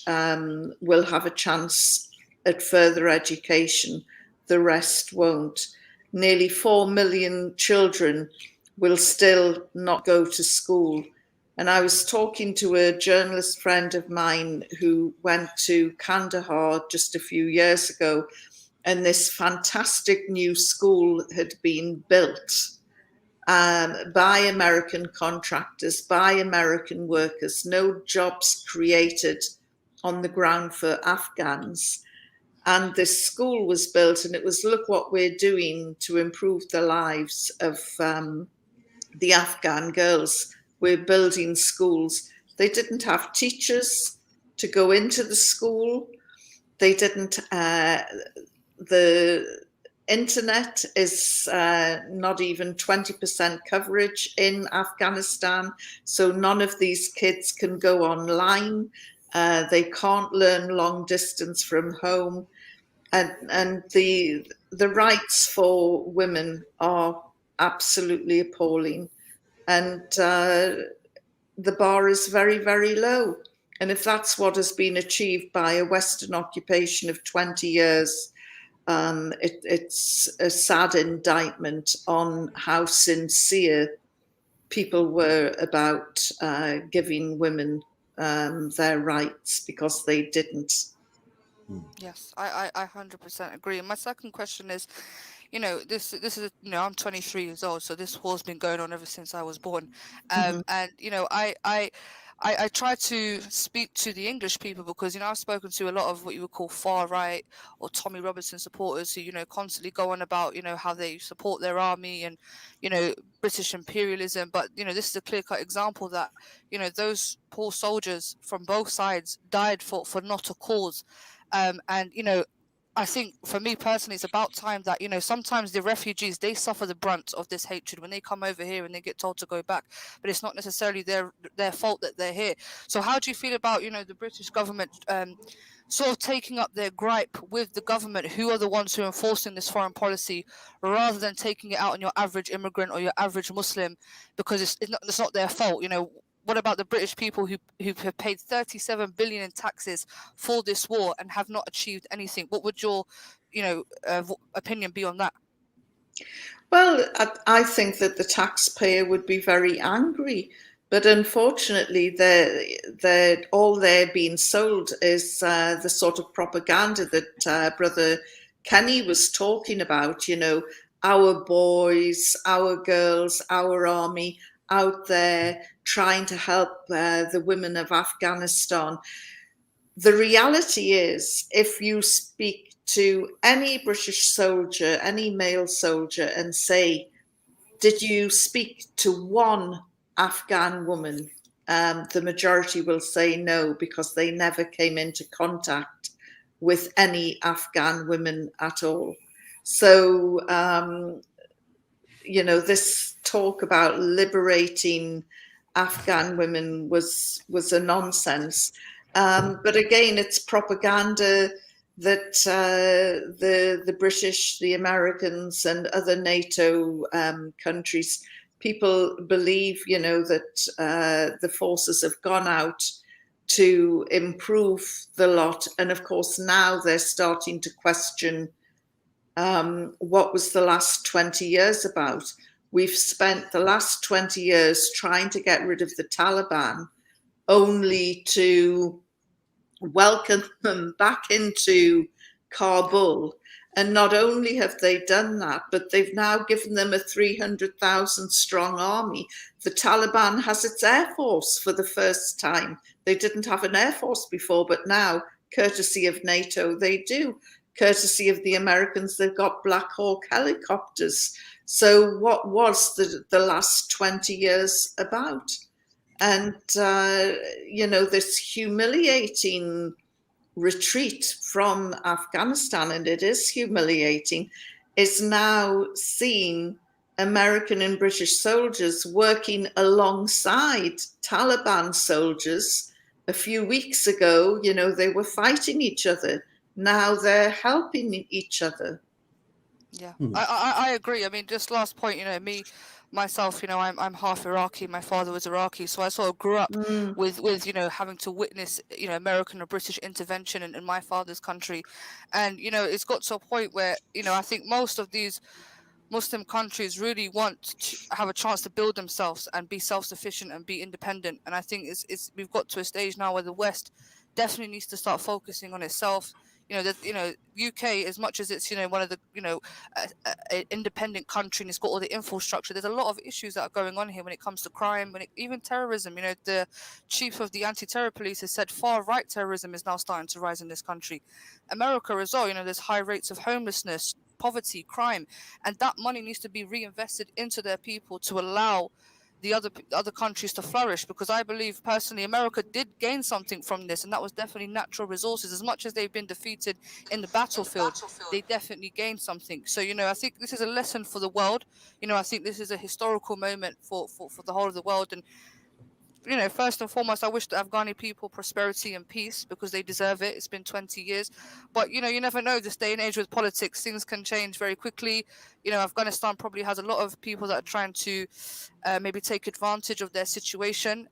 will have a chance at further education. The rest won't. Nearly 4 million children will still not go to school. And I was talking to a journalist friend of mine who went to Kandahar just a few years ago, and this fantastic new school had been built by American contractors, by American workers, no jobs created on the ground for Afghans. And this school was built, and it was, look what we're doing to improve the lives of the Afghan girls. We're building schools. They didn't have teachers to go into the school. They didn't, the internet is not even 20% coverage in Afghanistan. So none of these kids can go online. They can't learn long distance from home. And the rights for women are absolutely appalling. And the bar is very, very low. And if that's what has been achieved by a Western occupation of 20 years, it's a sad indictment on how sincere people were about giving women their rights, because they didn't. Yes, I 100% agree. And my second question is, this is, I'm 23 years old, so this war's been going on ever since I was born. And, I try to speak to the English people because, I've spoken to a lot of what you would call far right or Tommy Robinson supporters who, constantly go on about, how they support their army and, British imperialism. But, this is a clear-cut example that, those poor soldiers from both sides died for not a cause. And, I think for me personally, it's about time that, sometimes the refugees, they suffer the brunt of this hatred when they come over here and they get told to go back, but it's not necessarily their fault that they're here. So how do you feel about, the British government sort of taking up their gripe with the government, who are the ones who are enforcing this foreign policy, rather than taking it out on your average immigrant or your average Muslim, because it's not their fault? What about the British people who have paid 37 billion in taxes for this war and have not achieved anything? What would your, opinion be on that? Well, I think that the taxpayer would be very angry, but unfortunately, all they're being sold is the sort of propaganda that Brother Kenny was talking about. Our boys, our girls, our army out there trying to help the women of Afghanistan. The reality is, if you speak to any British soldier, any male soldier, and say, did you speak to one Afghan woman? The majority will say no, because they never came into contact with any Afghan women at all. So, this talk about liberating Afghan women was a nonsense. But again, it's propaganda that the British, the Americans, and other NATO countries, people believe, that the forces have gone out to improve the lot. And of course, now they're starting to question what was the last 20 years about. We've spent the last 20 years trying to get rid of the Taliban, only to welcome them back into Kabul. And not only have they done that, but they've now given them a 300,000 strong army. The Taliban has its air force for the first time. They didn't have an air force before, but now, courtesy of NATO, they do. Courtesy of the Americans, they've got Black Hawk helicopters. So what was the last 20 years about? And, this humiliating retreat from Afghanistan, and it is humiliating, is now seeing American and British soldiers working alongside Taliban soldiers a few weeks ago, you know, they were fighting each other. Now they're helping each other. Yeah, I agree. I mean, just last point, you know, myself, you know, I'm half Iraqi. My father was Iraqi, so I sort of grew up with you know, having to witness, you know, American or British intervention in my father's country, and you know, it's got to a point where, you know, I think most of these Muslim countries really want to have a chance to build themselves and be self-sufficient and be independent. And I think it's we've got to a stage now where the West definitely needs to start focusing on itself. You know, that, you know, UK, as much as it's, you know, one of the, you know, independent country, and it's got all the infrastructure, there's a lot of issues that are going on here when it comes to crime, even terrorism. You know, the chief of the anti-terror police has said far-right terrorism is now starting to rise in this country. America as well, you know, there's high rates of homelessness, poverty, crime, and that money needs to be reinvested into their people to allow the other countries to flourish. Because I believe personally America did gain something from this, and that was definitely natural resources. As much as they've been defeated in the battlefield, they definitely gained something. So, you know, I think this is a lesson for the world. You know, I think this is a historical moment for the whole of the world. And you know, first and foremost, I wish the Afghani people prosperity and peace, because they deserve it. It's been 20 years. But, you know, you never know, this day and age with politics, things can change very quickly. You know, Afghanistan probably has a lot of people that are trying to maybe take advantage of their situation,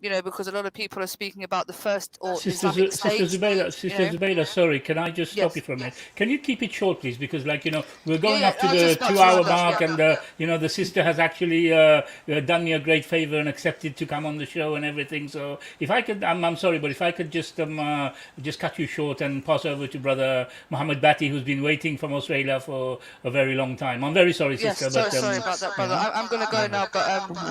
you know, because a lot of people are speaking about the first or Islamic State. Sister Zubaida, sorry, can I just stop you for a minute? Can you keep it short, please? Because, like, you know, we're going up to the 2-hour mark, and, you know, the sister has actually done me a great favor and accepted to come on the show and everything. So if I could, I'm sorry, but if I could just cut you short and pass over to Brother Muhammad Bati, who's been waiting from Australia for a very long time. I'm very sorry, sister. Yes, but, sorry about that, brother. I'm going to go now, but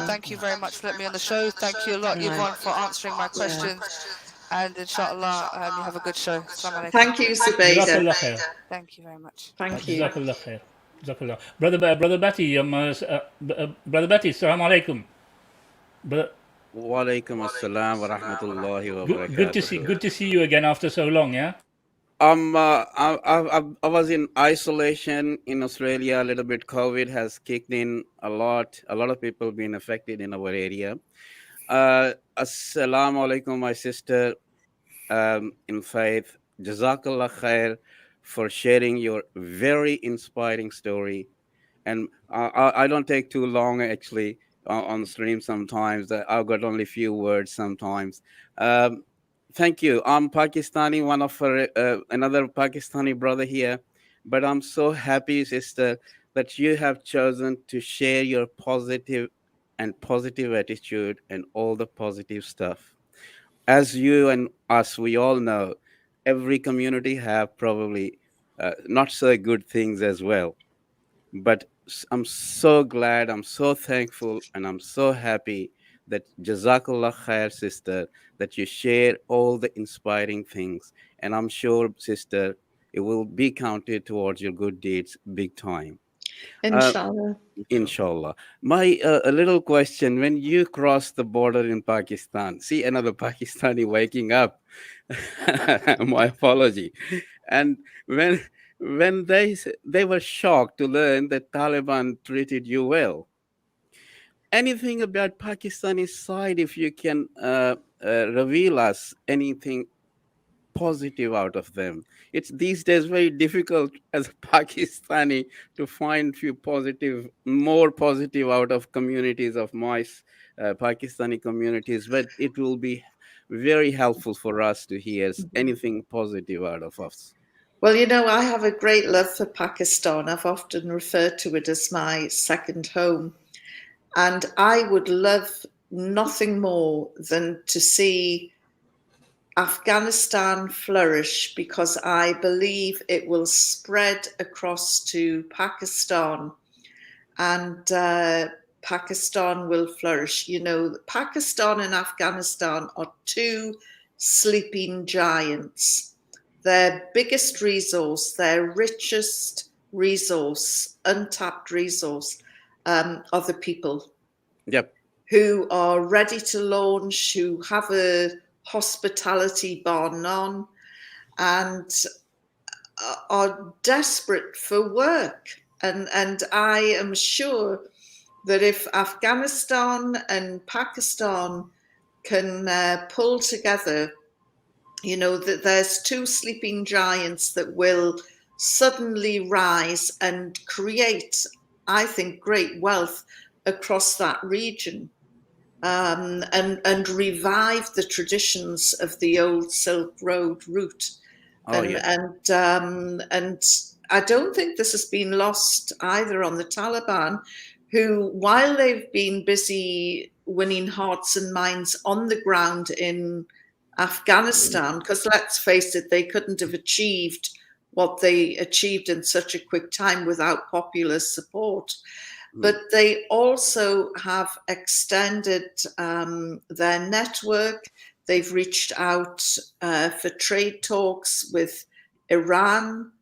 thank you very much for letting me on the show. Thank you a lot, Yvonne, for answering my questions. And inshallah, you have a good show. Thank you, Zubaida. Thank you very much. Thank you. Jazakallah khair. Jazakallah. Brother Bati, Brother Bati, assalamu alaikum. Wa alaikum assalam wa rahmatullahi wa barakatuh. Good to see you again after so long, yeah? I was in isolation in Australia a little bit. COVID has kicked in a lot. A lot of people been affected in our area. Assalamu alaikum, my sister in faith. Jazakallah khair for sharing your very inspiring story. And I don't take too long actually on stream sometimes. I've got only a few words sometimes. Thank you. I'm Pakistani, one of another Pakistani brother here. But I'm so happy, sister, that you have chosen to share your positive attitude and all the positive stuff. As you and us, we all know, every community have probably not so good things as well. But I'm so glad, I'm so thankful, and I'm so happy that Jazakallah khair, sister, that you share all the inspiring things. And I'm sure, sister, it will be counted towards your good deeds big time. Inshallah. Inshallah. My a little question, when you cross the border in Pakistan, see another Pakistani waking up. My apology. And when they were shocked to learn that Taliban treated you well. Anything about Pakistani side, if you can reveal us anything positive out of them. It's these days very difficult as a Pakistani to find more positive out of communities of my Pakistani communities, but it will be very helpful for us to hear anything positive out of us. Well, you know, I have a great love for Pakistan. I've often referred to it as my second home. And I would love nothing more than to see Afghanistan flourish, because I believe it will spread across to Pakistan, and Pakistan will flourish. You know, Pakistan and Afghanistan are two sleeping giants. Their biggest resource, their richest resource, untapped resource, are the people. Yep. Who are ready to launch, who have a hospitality bar none, and are desperate for work. And I am sure that if Afghanistan and Pakistan can pull together, that there's two sleeping giants that will suddenly rise and create, I think, great wealth across that region, and revive the traditions of the old Silk Road route. Oh, and yeah. and I don't think this has been lost either on the Taliban, who, while they've been busy winning hearts and minds on the ground in Afghanistan, because let's face it, they couldn't have achieved what they achieved in such a quick time without popular support. But they also have extended their network. They've reached out for trade talks with Iran,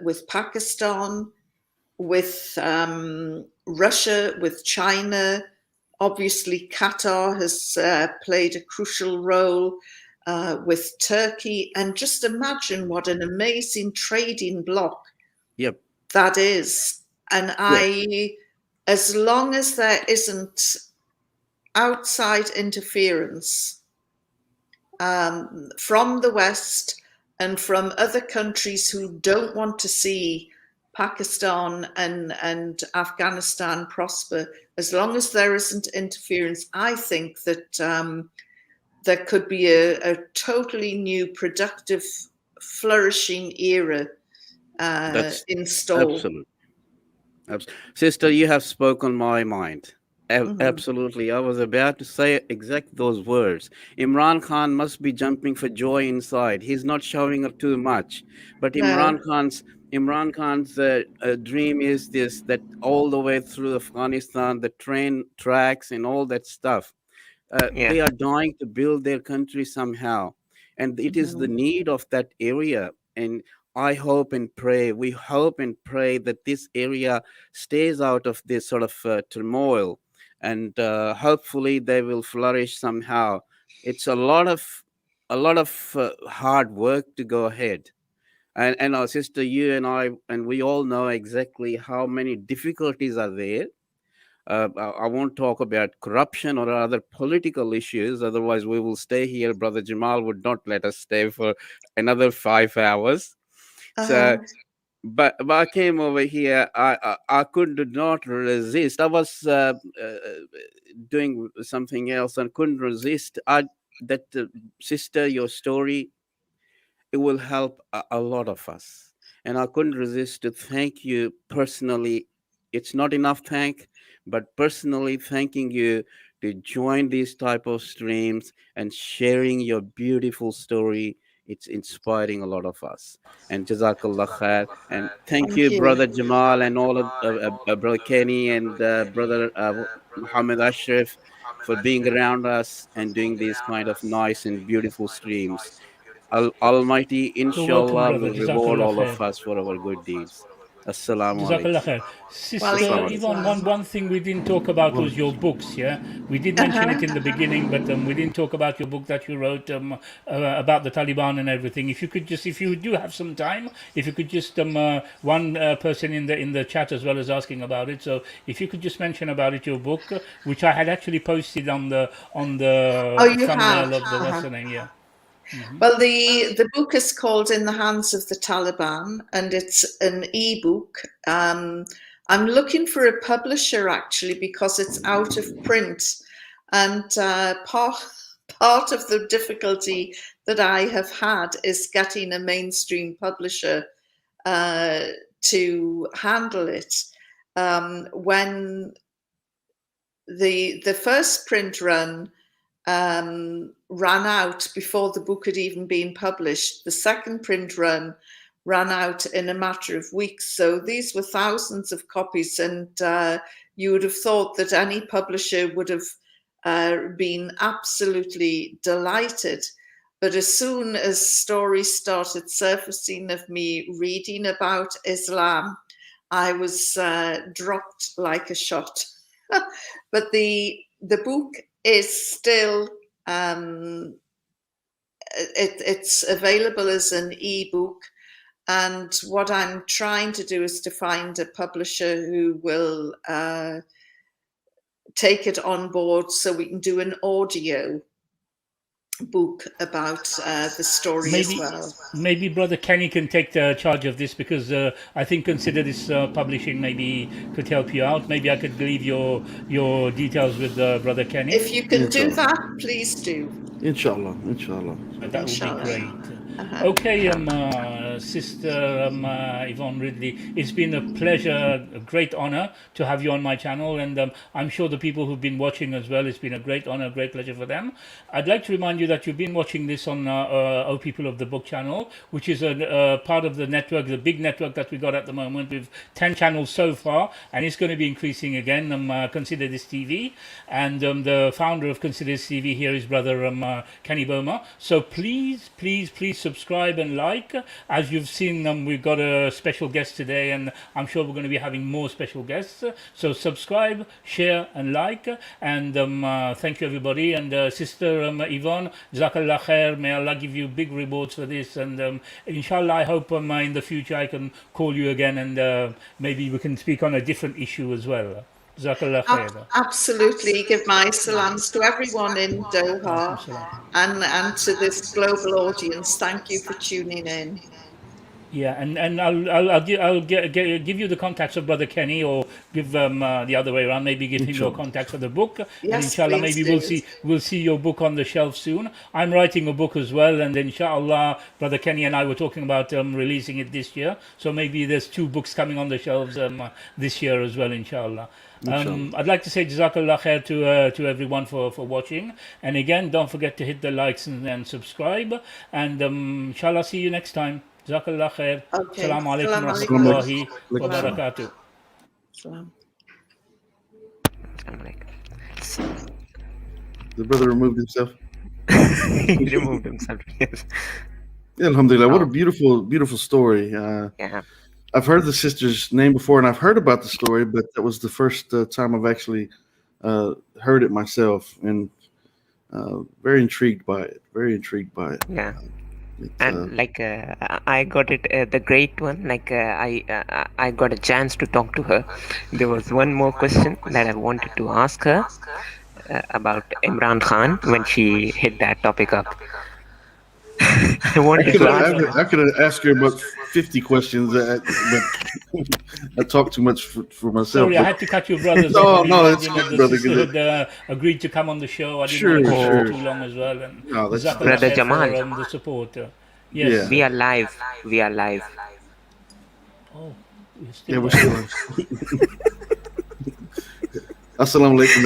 with Pakistan, with Russia, with China. Obviously, Qatar has played a crucial role with Turkey. And just imagine what an amazing trading bloc that is. And as long as there isn't outside interference from the West and from other countries who don't want to see Pakistan and Afghanistan prosper, as long as there isn't interference, I think that there could be a totally new, productive, flourishing era in store. Absolutely. Sister, you have spoken my mind. Absolutely. I was about to say exact those words. Imran Khan must be jumping for joy inside. He's not showing up too much. But Imran Khan's dream is this, that all the way through Afghanistan, the train tracks and all that stuff. They are dying to build their country somehow. And it is the need of that area. And I hope and pray, we hope and pray that this area stays out of this sort of turmoil, and hopefully they will flourish somehow. It's a lot of hard work to go ahead. And our sister, you and I, and we all know exactly how many difficulties are there. I won't talk about corruption or other political issues. Otherwise, we will stay here. Brother Jamal would not let us stay for another 5 hours. So, but I came over here. I could not resist. I was doing something else and couldn't resist. Sister, your story, it will help a lot of us, and I couldn't resist to thank you personally. It's not enough thank, but personally thanking you to join these type of streams and sharing your beautiful story. It's inspiring a lot of us. And Jazakallah khair. And thank you, Brother Jamal, and all of Brother Kenny and Brother Muhammad Ashraf, for being around us and doing these kind of nice and beautiful streams. Almighty, You're welcome, inshallah, brother. will reward Jazakallah all khair. of us for our good deeds. Assalamu Jazakallah alaikum. khair. Sister Yvonne, one thing we didn't talk about was your books, yeah? We did mention it in the beginning, but we didn't talk about your book that you wrote about the Taliban and everything. If you do have some time, if you could just, one person in the chat as well as asking about it, so if you could just mention about it, your book, which I had actually posted on the thumbnail of the, what's the name, yeah. Well, the book is called In the Hands of the Taliban, and it's an e-book. I'm looking for a publisher, actually, because it's out of print. And part of the difficulty that I have had is getting a mainstream publisher to handle it. When the first print run ran out before the book had even been published. The second print run ran out in a matter of weeks. So these were thousands of copies, and you would have thought that any publisher would have been absolutely delighted. But as soon as stories started surfacing of me reading about Islam, I was dropped like a shot. But the book is still it's available as an ebook, and what I'm trying to do is to find a publisher who will take it on board so we can do an audio book about the story as well. Maybe Brother Kenny can take the charge of this, because I think Consider This Publishing maybe could help you out. Maybe I could leave your details with Brother Kenny. If you can do that, please do. Inshallah. That would be great. Okay, Sister Yvonne Ridley, it's been a pleasure, a great honor to have you on my channel, and I'm sure the people who've been watching as well, it's been a great honor, a great pleasure for them. I'd like to remind you that you've been watching this on O People of the Book channel, which is a part of the network, the big network that we got at the moment, with 10 channels so far, and it's going to be increasing again. Consider This TV, and the founder of Consider This TV here is Brother Kenny Boma. So please subscribe and like. As you've seen, we've got a special guest today, and I'm sure we're going to be having more special guests. So subscribe, share and like, and thank you everybody. And Sister Yvonne, Jazakallah khair, may Allah give you big rewards for this, and inshallah I hope in the future I can call you again, and maybe we can speak on a different issue as well. Absolutely. Give my salams to everyone in Doha and to this global audience. Thank you for tuning in. Yeah, and I'll give you the contacts of Brother Kenny, or give the other way around. Maybe give him your contacts for the book. Yes, and inshallah, maybe we'll see your book on the shelf soon. I'm writing a book as well, and inshallah, Brother Kenny and I were talking about releasing it this year. So maybe there's 2 books coming on the shelves this year as well, inshallah. I'd like to say Jazakallah khair to everyone for watching, and again, don't forget to hit the likes and subscribe, and inshallah see you next time. Jazakallah khair. Okay. Assalamu alaikum wa rahmatullahi wa barakatuh. The brother removed himself. He removed himself, yes. Yeah, alhamdulillah. What a beautiful story. Yeah. I've heard the sister's name before, and I've heard about the story, but that was the first time I've actually heard it myself, and very intrigued by it. Yeah. And I got it, the great one. I got a chance to talk to her. There was one more question that I wanted to ask her about Imran Khan when she hit that topic up. I could have asked her about 50 questions, but I talk too much for myself. Sorry, I had to cut your brothers. No, it's good, brother. Had agreed to come on the show. I didn't want to sure. too long as well. And Brother Jamal, the support. Yes. Yeah. We are live. Oh, We're still. Assalamu alaikum.